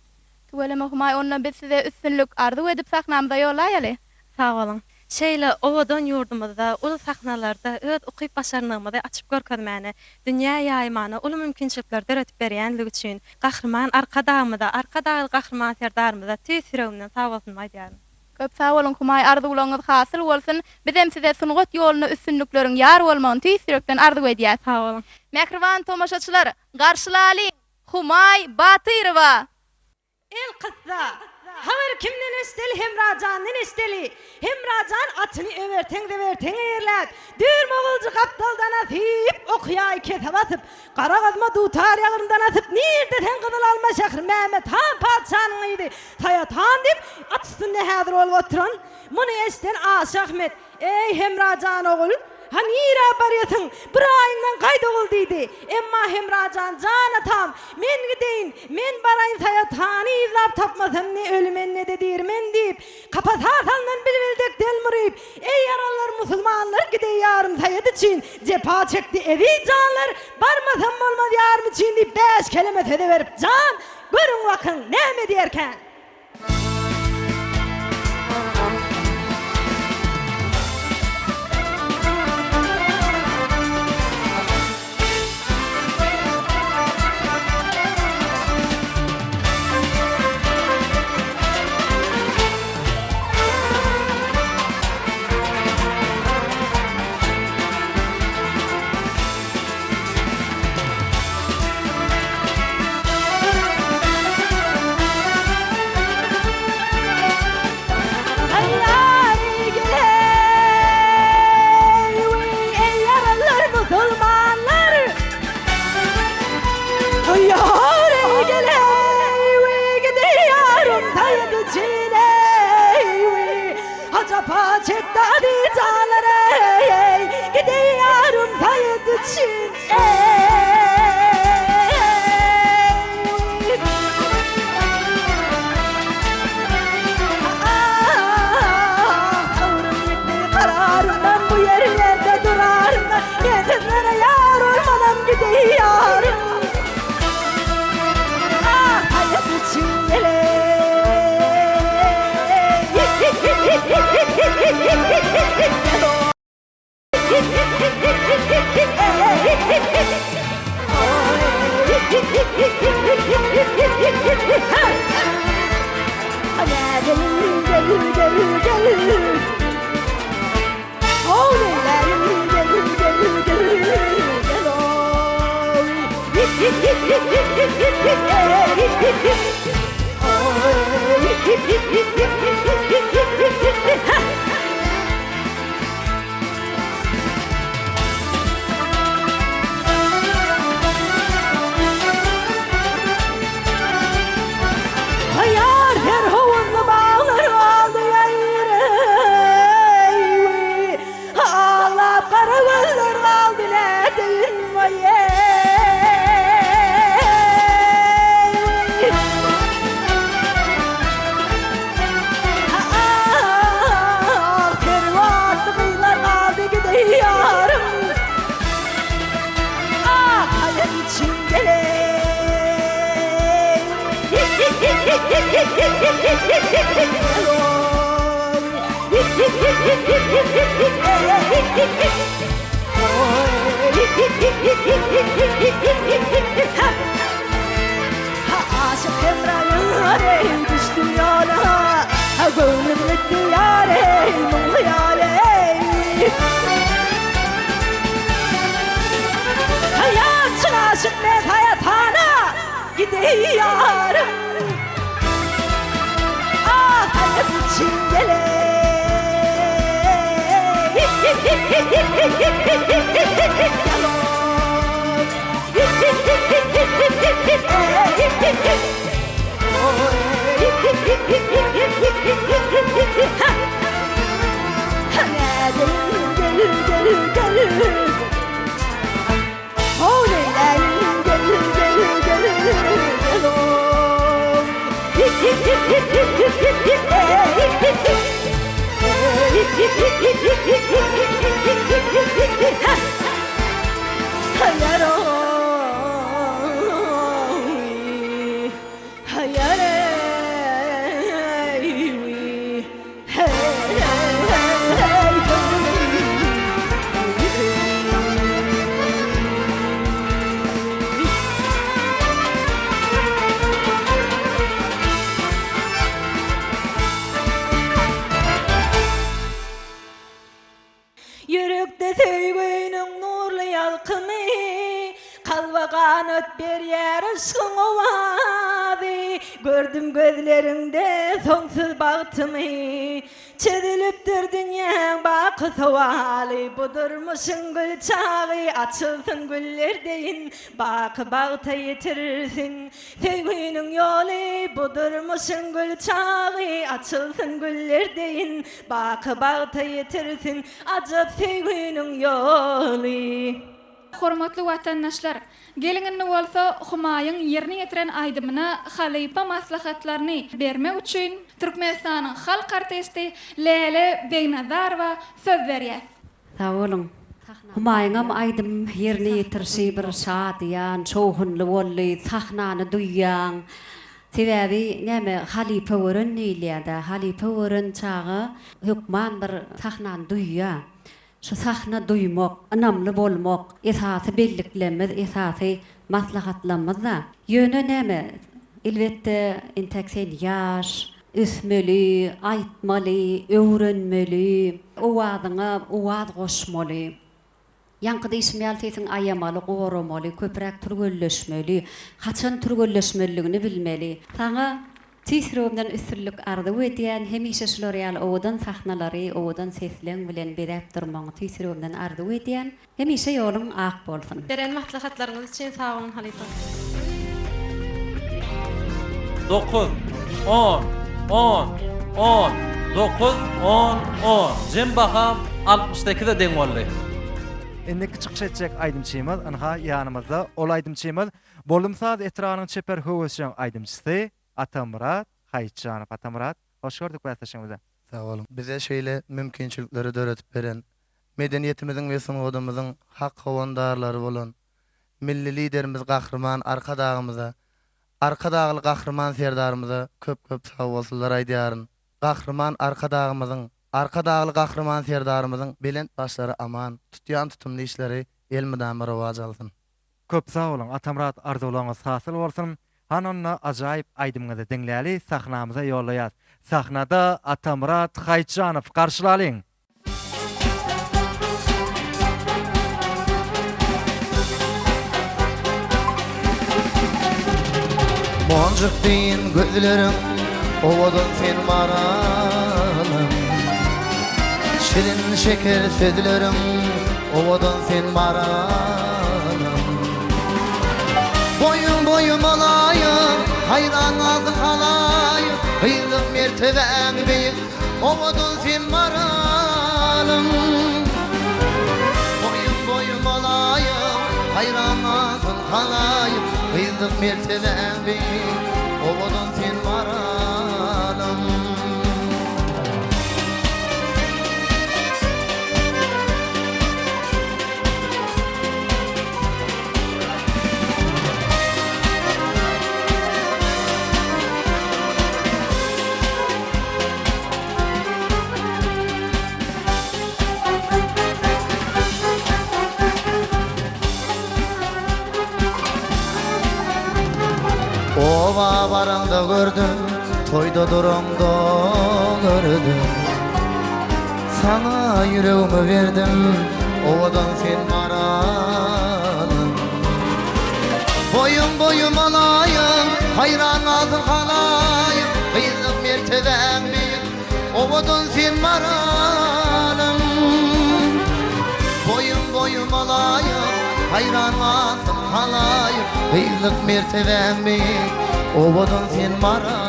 Tuweleme Humay ondan biz size üstünlük arzu edip sahnamyza ýolaýaly. Sağ olun. Şeýle owadan ýurdumyzda, ulu sahnalarda öz ukyp başarnymyzy açyp görkezmäni, dünýä ýaýmany, ulu mümkinçilikler döretip berýänligi üçin gahrman arka dağly gahrman serdarmyza tüýsürümden sag bolsun aýdýarym. Köp sag bolun Humay, arzularyňyz hasyl bolsun. Biz hem size sungat ýoluny üstünlikleriň ýar bolmagyny tüýsürekden arzu edýär. Sag olun. Mehriban tomaşaçylar, garşylaly Humay Batyrowa. El kızda, haber kimden isteli, Hemracan'dan isteli. Hemracan atını överten de verten eğerler. Dür moğulcu kaptaldan atıp, okuyay ketep atıp, kara kazma dutar yağırından atıp, nirde ten kızıl alma şakır Mehmet Han padişanın idi. Sayat Han deyip, at üstünde hadir olup oturan, bunu esten Aşık Ahmet. Ey Hemracan oğul, ha nira bariyatın, bir ayından kayda ol deydi. Emma Hemracan can atam, men gideyin, men barayın Sayat Han'ı izlap tapmasam ne ölümen ne de dirmen deyip, kapatarsandan bilbildek delmurayıp, ey yaralar musulmanlar gidey yarım Sayat için, cepha çekti evi canlar, barmasam olmaz yarım için deyip 5 kelime tede verip, can, görün bakın ne mi diyerken. diyarım Ah hayat için Hayar her hovunlu bağlar aldı yayırı Ağlap kara gözler kaldı neredeyin vay Kervatlı kıyılar kaldı gidiyorum Ah hayat için geleyim Aşık Efra'yım düştüm yola Gönlüm gitti yarim mumlu yarim Hayatın aşık met hayatana gidiyorum Ah hayat için Yürekte sevginin nurlu yalkını Kalvagan öt bir yer ışkın ovadı Gördüm gözlerinde sonsuz baktımı Çediliptir dünyanın bakı savali Budurmuşun gül çağı açılsın güller deyin Bakı bağıta yitirirsin sevginin yolu Budurmuşun gül çağı açılsın güller deyin Bakı bağıta yitirirsin acap sevginin yolu Hormatly watandaşlar, geliňinde bolsa Humayun ýerine ýetiren aýdymyna halypa maslahatlaryny bermek üçin Türkmenistanyň halk artisti Lele Beýnazarowa söz berýär. Sağ olun. Humayunam aydym ýerine ýetirşi bir şadyan, çoğunly bolly, sahnany duýýan. Sebäbi näme halipa wören näýilýär-de, halipa wören çağı hükman bir sahnany duýýar. Şu sahna duymak, anamlı bolmak, esasy belliklemez, esasy maslahatlamaz da. Ýöne näme? Elbetde inteksen ýaş, üsmeli, aýtmaly, öwrenmeli, owadyňa owad goşmaly. Yankıda ismiyal sesin ayamalı, goramaly, köprek türgölleşmeli, haçan türgölleşmeliligini bilmeli. Sana Tisrobdan üstürlük ardı ödiyen hemişe şloreal owadan sahnalary, owadan seslen bilen berip durmaň Tisrobdan ardı ödiyen hemişe ýolun ak bolsun. Beren maslahatlaryňyz üçin sag olun Halipa. 9 10 10 10 9 10 10 Jem baham 62-de deň boldy. Endiki çykyş etjek aýdymçymyz anha ýanymyzda ol aýdymçymyz Bolumsaz etranyň çeper höwesçiň aýdymçysy Atamurat Haýçanow. Atamurat, hoş gördük başlaşymyza. Sağ olun. Bize şeýle mümkinçilikleri döretip beren, medeniýetimizin we sungadymyzyň hak hawandarlary bolan milli liderimiz Gahrman arka dağımıza, arka dağlı Gahrman serdarımıza köp sağ bolsunlar aýdýaryn. Gahrman arka dağımızın, arka dağlı Gahrman serdarımızın bilen başları aman, tutýan tutumly işleri elmidän rowaj alsyn. Köp sağ olun. Atamrat arzularyňyz hasyl bolsun. Hanonna ajaýyp aýdymyňyzy dinläli sahnamyza ýollaýar. Sahnada Atamrat Haýçanow garşylalyň. Moncuk diýin gözlerim, owadan sen maralym. Şirin şeker sözlerim, owadan sen maralym. Boyum alayım, hayran azı halayım. Hıylık merteben beyik, owadan sen maralym. Boyum alayım, hayran azı halayım. Hıylık merteben beyik, owadan sen maralym. Ova baranda gördüm, toyda durumda gördüm. Sana yüreğimi verdim, ovadan sen maralım. Boyum alayım, hayran azı halayım. Kıyılık merteben büyük, ovadan sen maralım. Boyum alayım, hayran azı halayım. Kıyılık merteben büyük, ovadan sen maralım.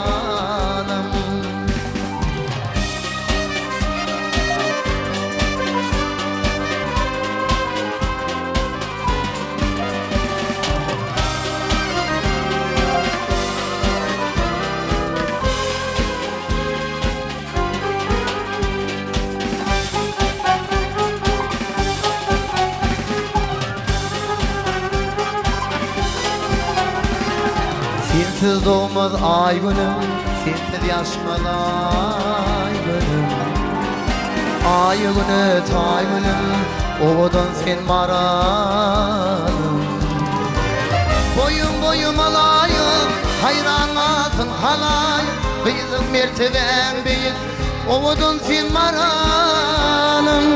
Sensiz doğmaz ay günüm, sensiz yaşmaz ay günüm. Ay günü tay günüm, ovadan sen maralım. Boyum alayım, hayran azın halayım. Kıyılık merteben büyük, ovadan sen maralım.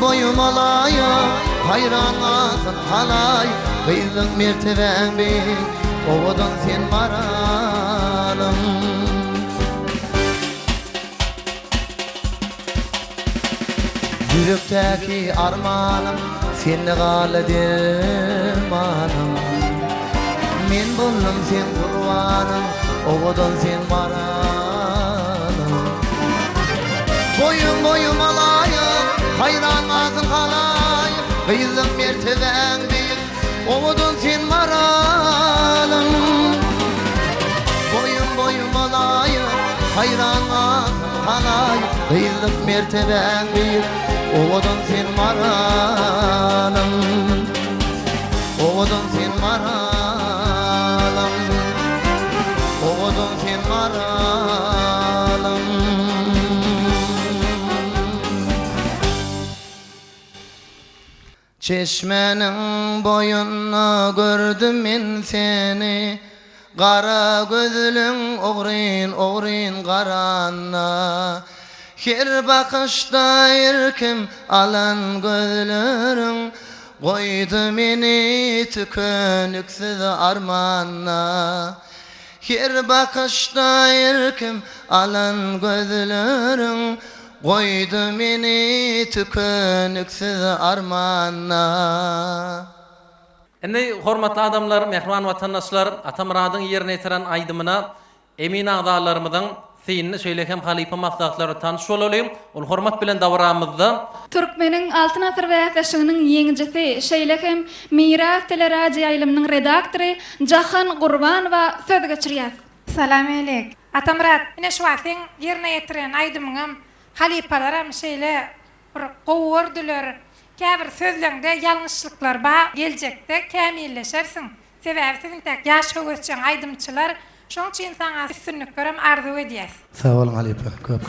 Boyum alayım, hayran azın halayım. Kıyılık merteben büyük, ovadan sen maralım. Yürekteki armanım, seni galı dermanım. Men boldum sen kurbanım, ovadan sen maralım. Boyum alayım, hayran azın halayım. Kıyılık merteben büyük, ovadan sen maralım. Boyum alayım, hayran azın halayım. Kıyılık merteben büyük, ovadan sen maralım. Ovadan sen maralım. Ovadan sen maralım. Çeşmenin boyunna gördüm men seni. Kara gözlün oğrin karanna. Her bakışta erkim alan gözlerin. Koydu meni tükönüksüz armanna. Her bakışta erkim alan gözlerin. Koydu meni tükönüksüz armanna. Endi hormatly adamlar, mehriban vatandaşlar, Atamrad'ın yerine etiren aydımına emin ağdalarımızın seyinini söyleken halipa maslahatları tanış olalım. Ol hormat bilen davramızda Türkmenin altın asır väsleşiginiň ýeňjisi şeýlekem Miras teleradio ýaýlymynyň redaktory Jahan Gurbanowa söz geçirýär. Salam aleyk. Atamrat, ine şu wagtyň yerine ýetiren aýdymyňam halipalaram şeýle bir gowurdylar. käbir sözlerinde ýalňyşlyklar ba geljekde kämilleşersiň. Sebäbi siziň tek ýaş höwesçiň aýdymçylar şoň üçin saňa üstünlük görem arzu edýäs. Sağ olun Alipa. Köp.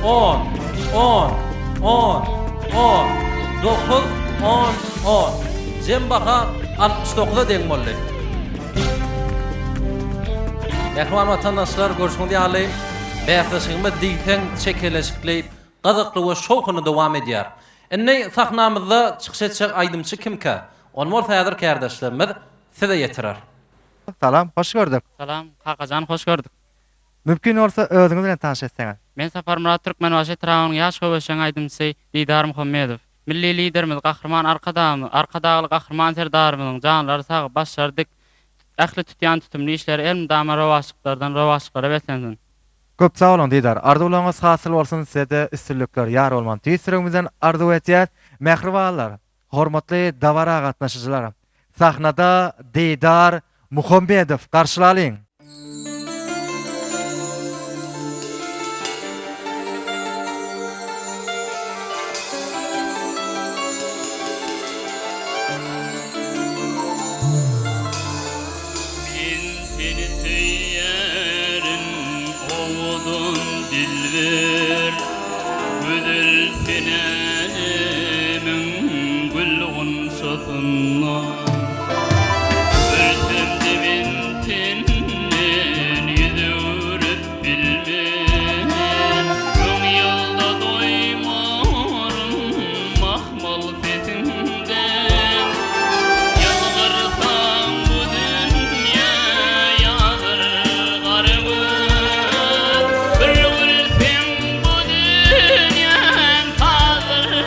10 9 10 Jem baha 69'a deň boldy. Mehriban vatandaşlar görüşmedi alayım. Bähtäşigime diýsen çekeleşikleyip gazykly we şowkuny dowam edýär. Enne sahnamyzda çykyş etjek aýdymçy kimkä? Onu häzir kardeşlerimiz size ýetirer. Salam, hoş gördük. Salam, Kakajan, hoş gördük. Mümkin olsa özüňiz bilen tanış etseňiz. Men Safar Murat Türkmenbaşy Tragynyň ýaş höwesçiň aýdymçy Didar Muhammedow. Milli liderimiz Gahrman Arkadagy Gahrman serdarymyzyň janlary sagy başardyk. Ähli tutýan tutumly işler elm dama rawaşyklardan rawaşyklara beslensin. Köp sağ olun Didar. Arzuwlaryňyz hasyl bolsun, size üstünlükler ýar bolman. Tüýsüregimizden arzu etýär. Mehribanlar, hormatly dawara gatnaşyjylar. Sahnada Didar Muhammedow garşylalyň. Dilber güzel penenimin gülün satınna Ölsem de ben tenen yüzürüp bilmem Son yılda doymarım mahmal fetinden Yalvarsan bu dünya yağdır garibim Bir ölsem bu dünyan hazır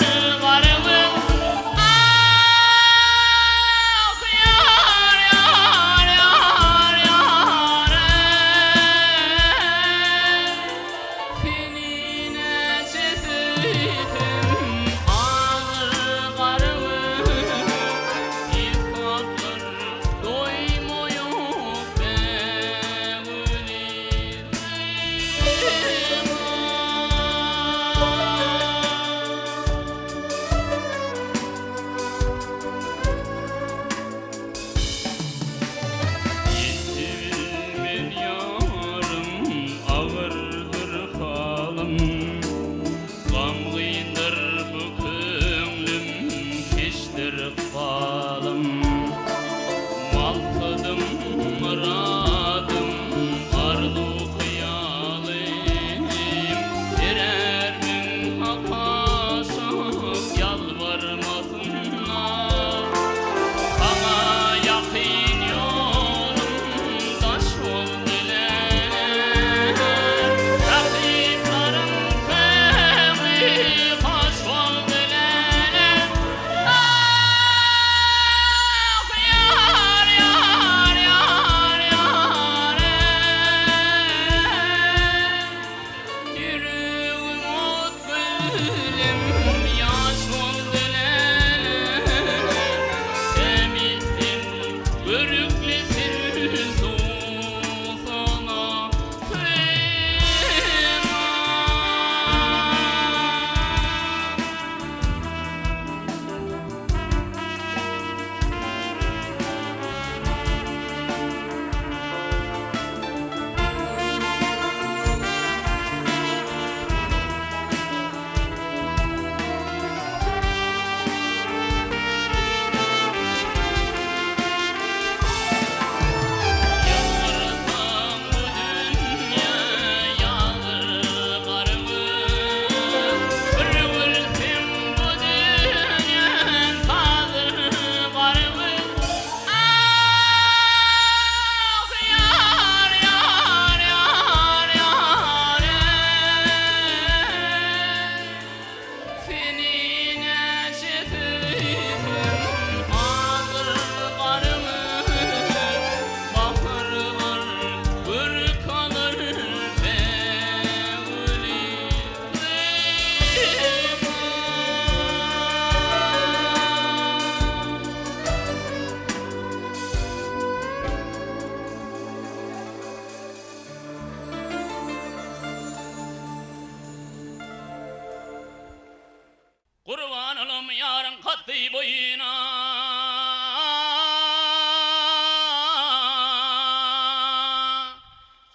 Yarım yarın katlı boyuna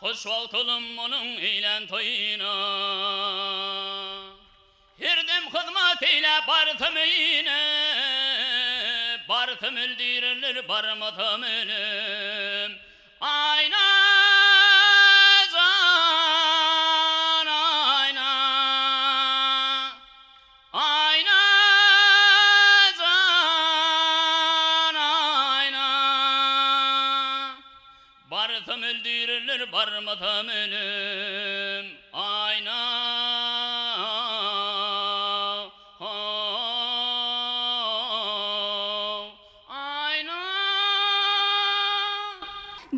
Hoş vaktalım onun eylen toyuna Hirdem hizmet eyle bartım eyine Bartım öldürülür barmatım ölüm Ayna can ayna Ayna can ayna Bartım öldürülür barmatım ölüm Ayna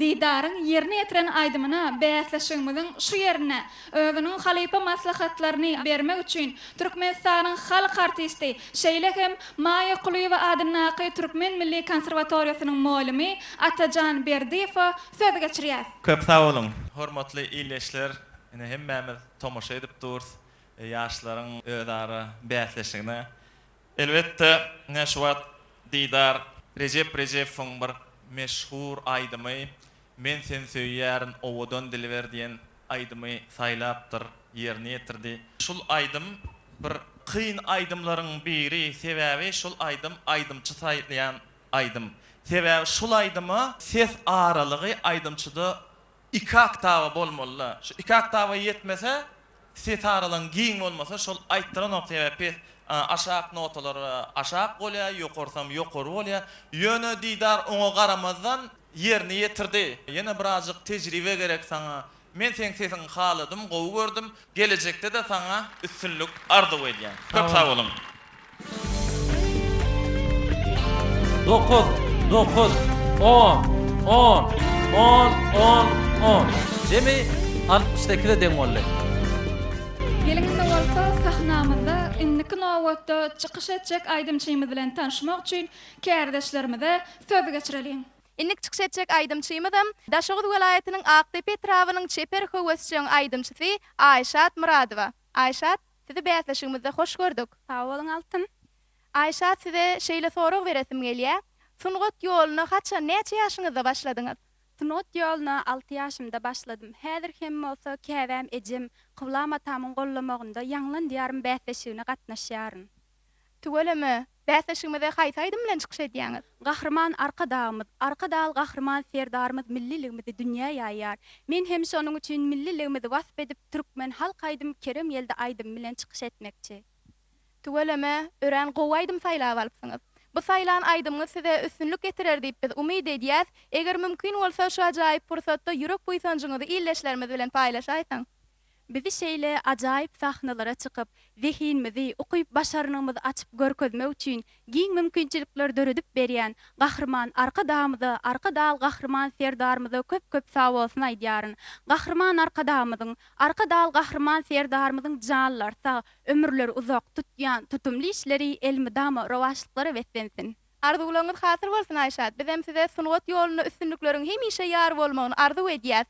Didarın yerini yetiren aydımına bäsleşigimiziň şu yerine özüniň halipa maslahatlaryny bermek üçin Türkmenistanyň halk artisti Şeýlehem Maýa Kulyeva adyny Türkmen Milli Konserwatoriýasynyň muallimi Atajan Berdiýew söz geçirýär. Köp sağ olun. Hormatly illeşler, ine hemmämiz tomaşa edip duruz. Ýaşlaryň özara bäsleşigine. Elbetde näşwat Didar Rejepowyň bir meşhur aydymy men sen söýýärin owadan dilber diýen aydymy saýlapdyr, ýerine ýetirdi. Şol aydym bir kıyın aydymlaryň biri, sebäbi şol aydym aydymçy saýlayan aydym. Sebäbi şol aydymy ses aralygy aydymçyda 2 oktawa bolmaly. Şu 2 oktawa ýetmese, ses aralygyň giň bolmasa şol aýtdyran oktawa aşak notalar aşak bolýar, ýokarsam ýokary bolýar. Ýöne Didar oňa garamazdan ýerine ýetirdi. Ýene birazjyk tejribe gerek saňa. Men seň sesiň haladym, gowy gördüm. Gelecekde de saňa üstünlük arzu edýän. Köp sag bolun. 9 9 10 10 10 10 10 Jemi 60'dakide deň boldy. Gelininde bolsa sahnamyzda indiki nowatda çykyş etjek aydymçymyz bilen tanışmak üçin kärdeşlerimize söz geçirelim. Innik çykyş etjek aydymçymyzym Daşoğuz welaýatynyň Aktepe trawynyň çeper höwesçiň aydymçysy Aýşat Muradowa. Aýşat, sizi bäsleşigimizde hoş gördük. Sag bolun Altyn. Aýşat, size şeýle sorag beresim gelýär. Sungat ýoluny haçan näçe ýaşyňyzda başladyňyz? Sungat ýoluny 6 ýaşymda başladym. Häzir hem bolsa käwäm ejim, gyblama tamyň gollamagynda ýanglan diýarym bäsleşigine gatnaşýaryn. Tügelemi, bäsleşigimizde haýsy aydym bilen çykyş edýäňiz? Gahrman arkadağımız, arkadağı gahrman serdarımız milliligimizi dünýä ýaýar. Men hem şonuň üçin milliligimizi wasp edip türkmen halk aydym kerem ýelde aydym bilen çykyş etmekçi. Tügelemi, ören gowy aydym saýlap alypsyňyz. Bu saýlan aydymyň size üstünlük getirer diýip biz umyd edýäs. Eger mümkin bolsa şu ajaýyp pursatda ýürek buýsanjyňyzy illeşlerimiz bilen paýlaşaýsaň. Bizi şeýle ajaýyp sahnalara çykyp, zehinimizi ukyp başarynymyzy açyp görkezmek üçin giň mümkinçilikler döredip berýän gahrman arkadağymyzy, arkadağı gahrman serdarymyzy köp sag bolsun aýdýaryn. Gahrman arkadağymyzyň, arkadağı gahrman serdarymyzyň janlarsa ömürleri uzak tutýan tutumly işleri elmidama rowaşlyklary wetlensin. Arzularyňyz hasır bolsun Aýşat. Biz hem size sungat ýoluny üstünlikleriň hemişe ýar bolmagyny arzu edýäs.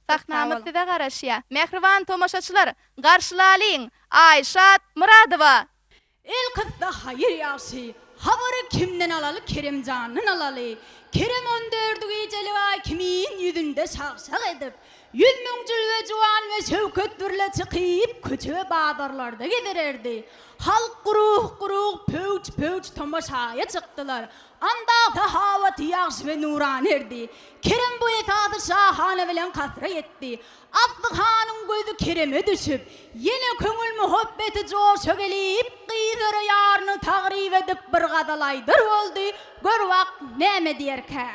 Sahnamyz size garaşýar. Mehriban tomaşaçylar, garşylalyň Aýşat Muradowa. El kızda hayır ýaşy. Habary kimden alaly? Kerimjanyň alaly. Kerem 14 geceli way kimin ýüzünde şaqşaq edip, 100 müňjül we juwan we şöwket birle çykyp köçe badarlarda gezererdi. Halk guruh pöwç tomaşaýa çykdylar. Anda sahavat ýaş we nuran erdi. Kerem bu esasy şahane bilen kasra etdi. Abdyhanyň gözü Kereme düşüp, ýene köňül muhabbeti joşa gelip, gyzyra ýaryny tagrib edip bir gadalaydyr boldy. Görwak näme diýerkä?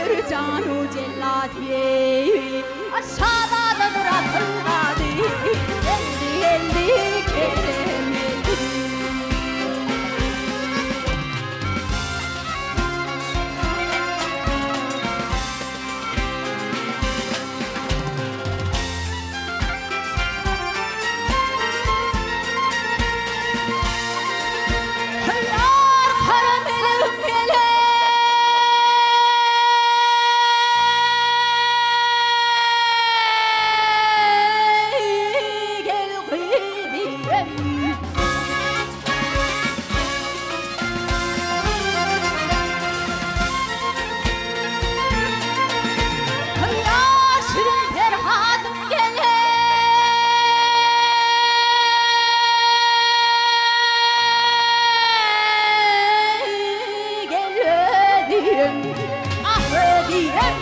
Mürcanu cellati aşağıda duratılmadı geldi keremeti Hayar karamelim gele gel gidiyem Hayar şirin ferhadım gele gel ödeyim ah ödeyim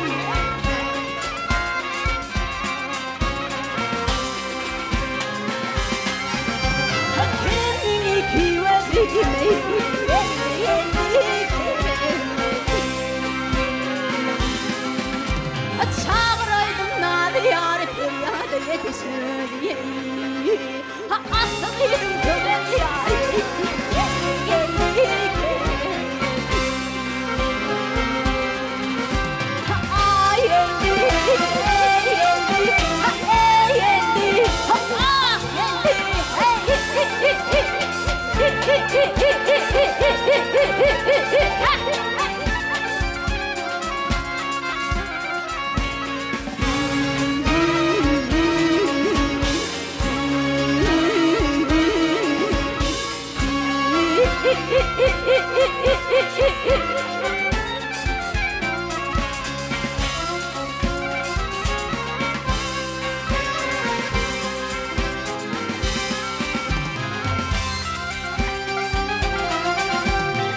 Kendini ki ödeyim Çağıraydım nalı yarı feryada yetişir Ha asılıydım kölen yarı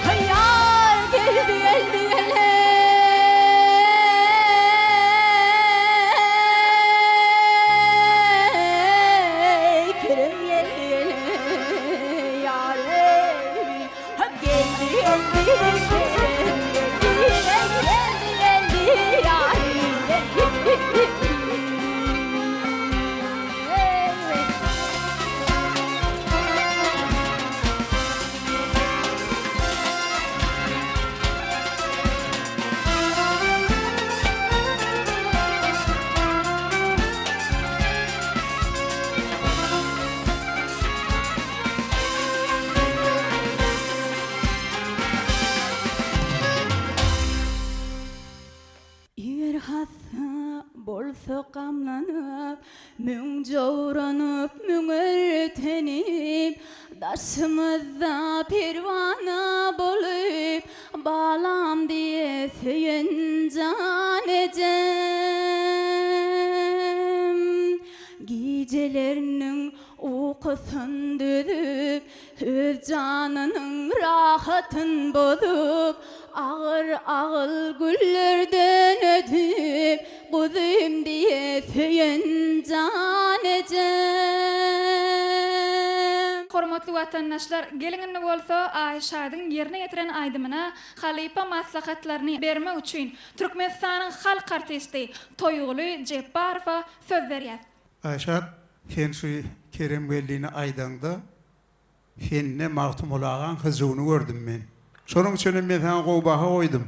Hayal geldi Kerem geldi yâre Ha geldi Kerem geldi yâre Yer hassa bolsa qamlanıp, müň jawranyp, müň ertenip, daşymyzda perwana bolup, balam diye söyün can ejem. Gecelerinin uykusun düzüp, öz canının rahatın bozup, ağır ağıl güllerden ötüp, kuzum diye söyün can ejem. Hormatly watandaşlar, geliňinde bolsa Aýşadyň ýerine getiren aýdymyna halipa maslahatlaryny bermek üçin Türkmenistanyň halk artisti Toýguly Jebbarowa söz berýär. Aýşat, sen şu Kerem Geldiňi aýdaňda fenne magtum olagan hyzyny gördüm men. Şonuň üçin men sana goýbaha goýdum.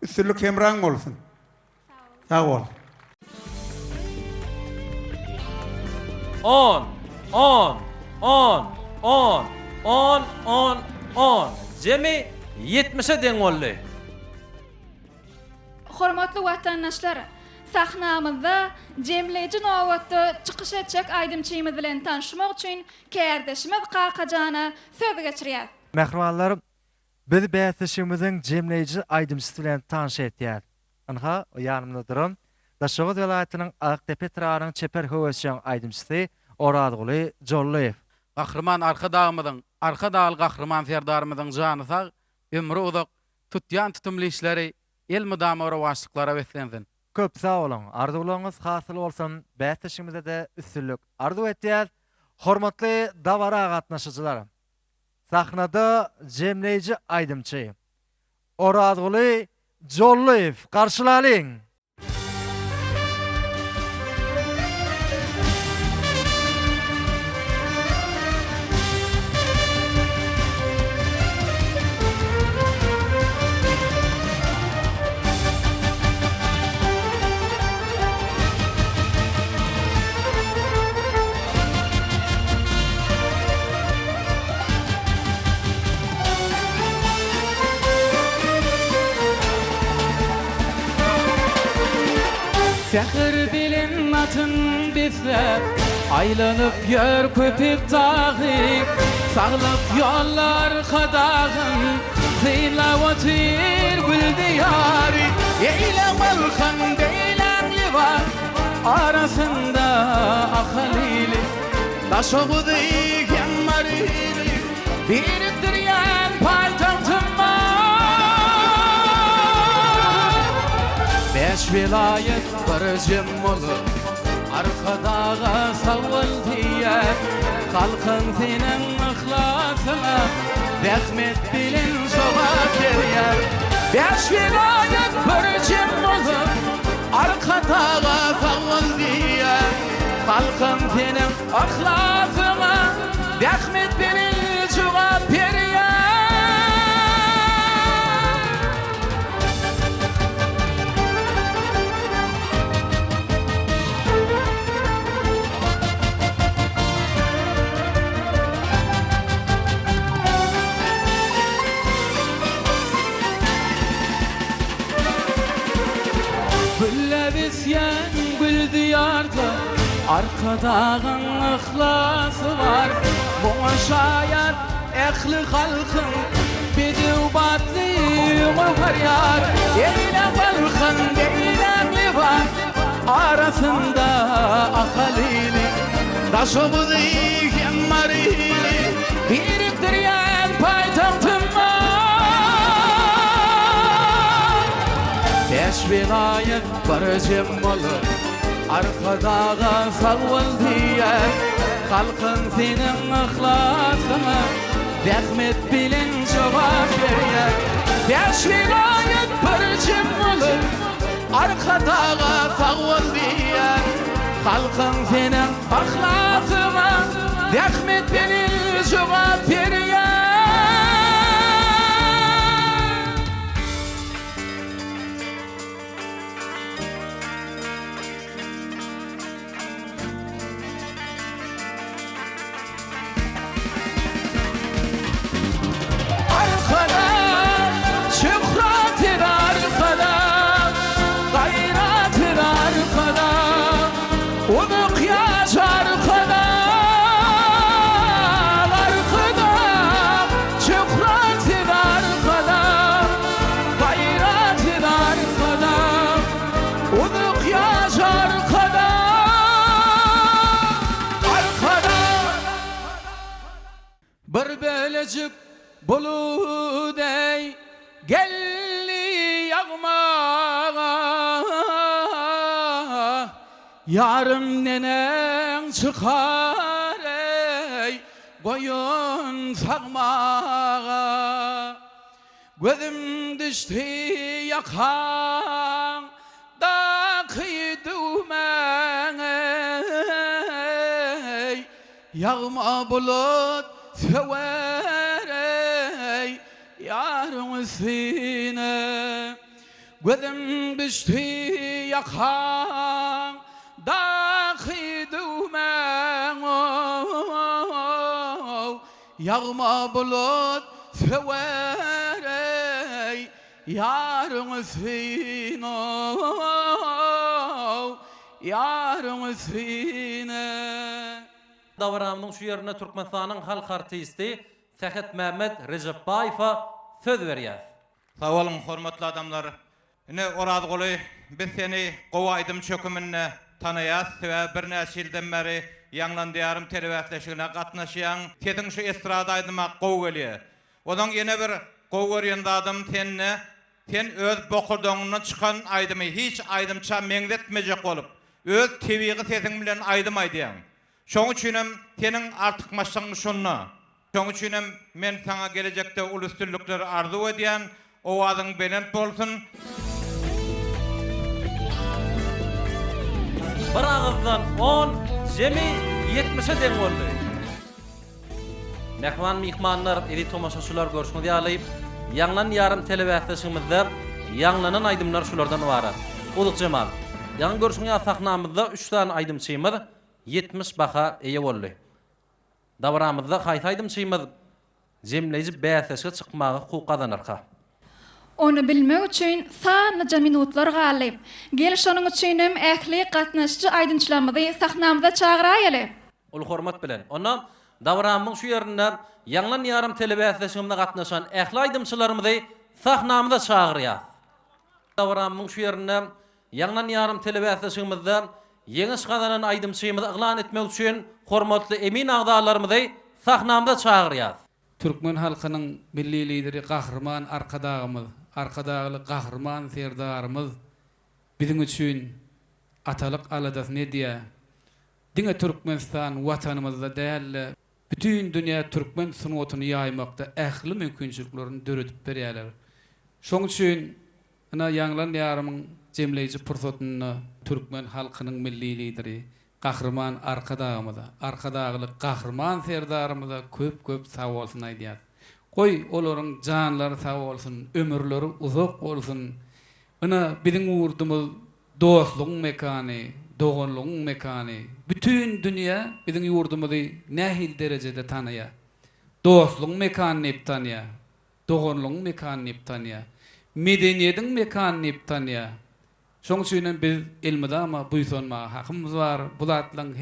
Üstünlük hemraň bolsun. Sağ ol. 10 Jemi 70'e deň boldy. Hormatly watandaşlar, sahnamyzda jemleýici nowatda çykyş etjek aýdymçymy bilen tanışmak üçin kärdeşimiz Kakajana söz geçirýär. Mehribanlar, biz bäsişimiziň jemleýici aýdymçysy bilen tanış etýär. Anha ýanymda duran Daşoğuz welaýatynyň Aktepe tragynyň çeper höwesçiň aýdymçysy Oradguly Jolleýew. Gahrman arka dağımyzyň, arka dağıl gahrman serdarymyzyň jany sag, ömrü uzak, tutýan tutumly işleri el mydamara waşlyklara weslensin. Köp sağ olun. Arzuwlaryňyz hasyl bolsun. Bäsişimizde de üstünlük arzu etýär. Hormatly dawara gatnaşyjylar. Sahnada jemleýici aýdymçy Oradguly Jolliyev karşılalyň. Sehir bilin atın bizler aylanıp yer köpüp dağı sağlıp yollar kadağın zeyla otir gül diyarı eyle malkan deylen var arasında ahalili taş oğudu kemarili biriktir yan paytantım beş vilayet barıcım olur arkadağa savul diye halkın senin ıhlasına rahmet bilin şova veriyer beş vilayet barıcım olur arkadağa savul diye halkın senin ıhlasına rahmet bilin şova veriyer Güllebisyen gül diyarda arkadağın ıhlası var bu şayet ehli halkın bidübatlı var yar eyle balkın eyle var arasında ahalili taş obudu kemarili biriktir yan paytantım beş vilayet barıcım olur arkadağa savul diye halkın senin ıhlasına rahmet bilin cevap veriyer beş vilayet barıcım olur arkadağa savul diye halkın senin ıhlasına rahmet bilin cevap veriyer bir belecik buludey gelli yağmağa yarım nenen çıkar ey koyun sağmağa gözüm düştü yakan da kıydümen ey yağma bulut sever ey yarın sine gözüm düştü yakan da kıydümen yağma bulut sever ey yarın sine yarın sine Davranımın şu yerine Türkmenistan'ın halk artisti Sehet Mehmet Recep Bayfa söz veriyor. Sağ olun hormatly adamlar. Ine orad goly biz seni gowaydym çökümine tanıyas ve bir näçe ýyldan beri Ýanglan diýarym terbiýetleşigine gatnaşýan tediň şu estrada aýdymak gow gelýär. Odan ýene bir gow görýän adam tenne sen öz bokurdoňundan çykan aýdymy hiç aýdymça meňdetmejek bolup öz tebiği sesiň bilen aýdym aýdýan. Şoň üçinem senin artık maşlaňyşyna. Şoň üçinem men sana gelecekde ul üstünlükleri arzu edýän owazyň belent bolsun. Bir ağızdan 10, jemi 70'e deň boldy. Mehman mihmanlar, eri tomaşaçylar görüşmek ýalyp, ýanglan ýarym telewizionymyzda ýanglanan aýdymlar şulardan barar. Uluk Cemal. Ýang görüşmek ýasagnamyzda 3 tane aýdymçymyz 70 baha eýe boldy. Dawramyzda haýsy aýdymçymyz jemleýip bäsesge çykmagy huk kazanarka. Onu bilmek üçin sanlyca minutlar galyp. Geliş onuň üçin hem ähli gatnaşçy aýdymçylarymyzy sahnamyza çagyraýaly. Ol hormat bilen. Ondan dawramyň şu ýerinde ýanglan ýarym telewizionymyzda gatnaşan ähli aýdymçylarymyzy sahnamyza çagyrýar. Dawramyň şu ýerinde ýanglan ýarym telewizionymyzda ýeňiş kazanan aýdymçymyzy iglan etmek üçin hormatly emin agdalarymyzy sahnamyza çagyrýar. Türkmen halkynyň milli lideri gahrman arkadagymyz, arkadagyly gahrman serdarymyz biziň üçin atalyk aladas ne diýe? Diňe Türkmenistan watanymyzda däl, bütün dünýä türkmen sunuwatyny ýaýmakda ähli mümkinçiliklerini döredip berýärler. Şoň üçin ana ýanglan ýarymyň jemleýici pursatyny türkmen halkynyň milli lideri gahrman arkadagymyza, arkadagyly gahrman serdarymyza köp sag bolsun aýdýar. Goý olaryň janlary sag bolsun, ömürleri uzak bolsun. Ana biziň urdumyz dostlugyň mekany, doganlygyň mekany. Bütün dünýä biziň ýurdumyzy nähil derejede tanýar. Dostlugyň mekanyny tanýar, doganlygyň mekanyny tanýar, medeniýetiň mekanyny tanýar. Şoň üçin biz ilmida ama buýsanma hakymyz bar. Bulatlaryň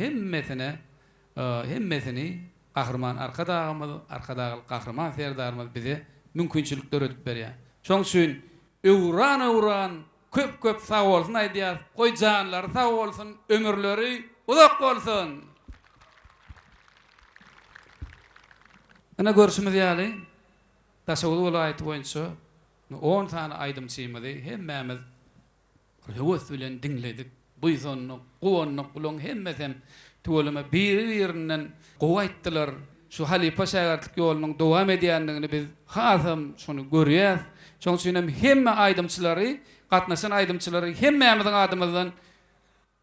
hemmesini gahrman arkadagymyz, arkadagy gahrman serdarymyz bize mümkinçilikler ödüp berýär. Şoň üçin öwran köp sag bolsun aýdýar. Goý janlary sag bolsun, ömürleri uzak bolsun. Ana görüşimiz ýaly. Taşawul welaýaty boýunça 10 tane aýdymçymyzy hemmemiz hewes bilen dinledik. Buýsanyk, gowanyk bilen hemmesem töweleme bir-birinden gowaýtdylar. Şu halipa şäherlik ýolunyň dowam edýändigini biz hasam şunu görýäs. Şoň üçin hemme aýdymçylary, gatnaşan aýdymçylary hemmemiziň adymyzdan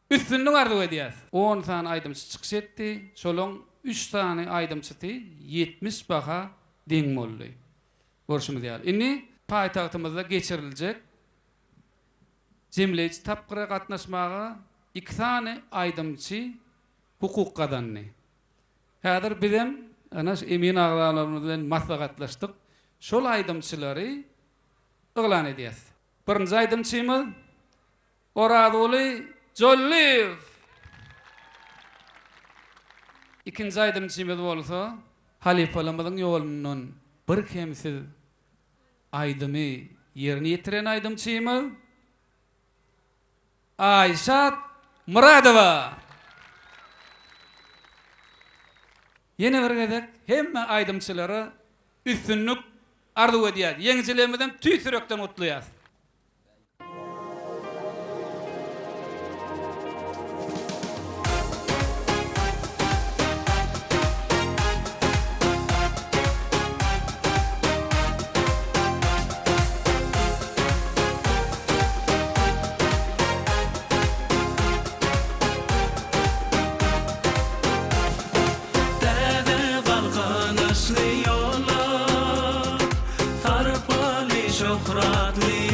üstünlük arzu edýäs. 10 tane aýdymçy çykyş etdi. Şolaň 3 tane aýdymçy 70 baha deň boldy. Görüşimiz ýaly. Indi paýtagtymyzda geçiriljek jemleýici tapgyra gatnaşmagy 2 tane aýdymçy hukuk kazandy. Häzir bizem ana emin agdalarymyz bilen maslahatlaşdyk. Şol aýdymçylary iglan edýäs. Birinji aýdymçymyz Oradoly Jolliýew. İkinji aýdymçymyz bolsa halifalarymyzyň ýolundan bir kemsiz aýdymy ýerine ýetiren aýdymçymyz Aýşat Muradowa. Ýene bir gezek hemme aýdymçylary üstünlük arzu edýär. Ýeňjilemizden tüýsürekden mutluýar. Şöhratli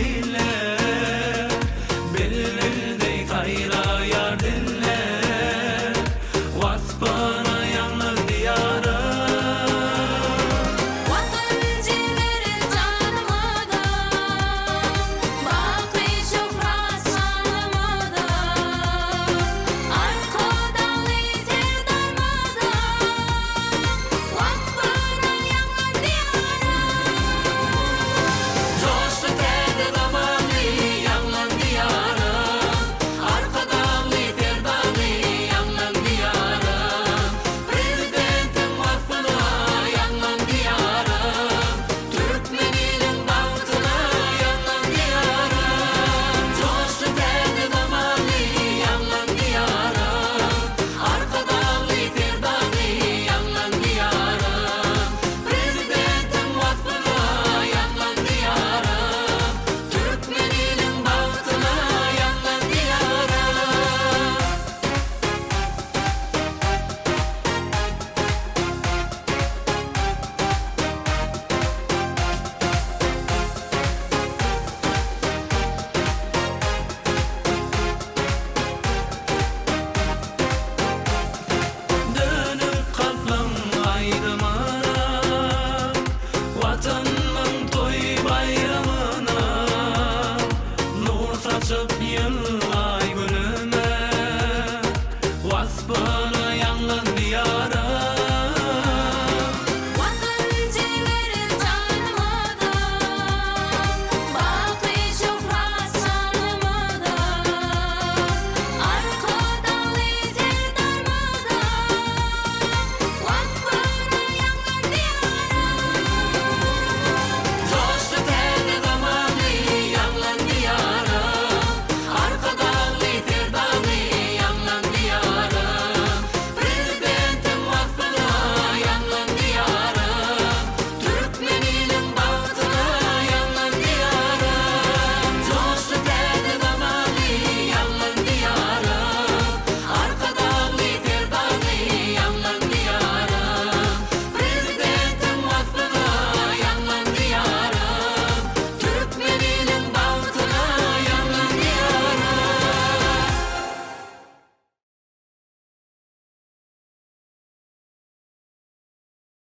bana yanlan diyara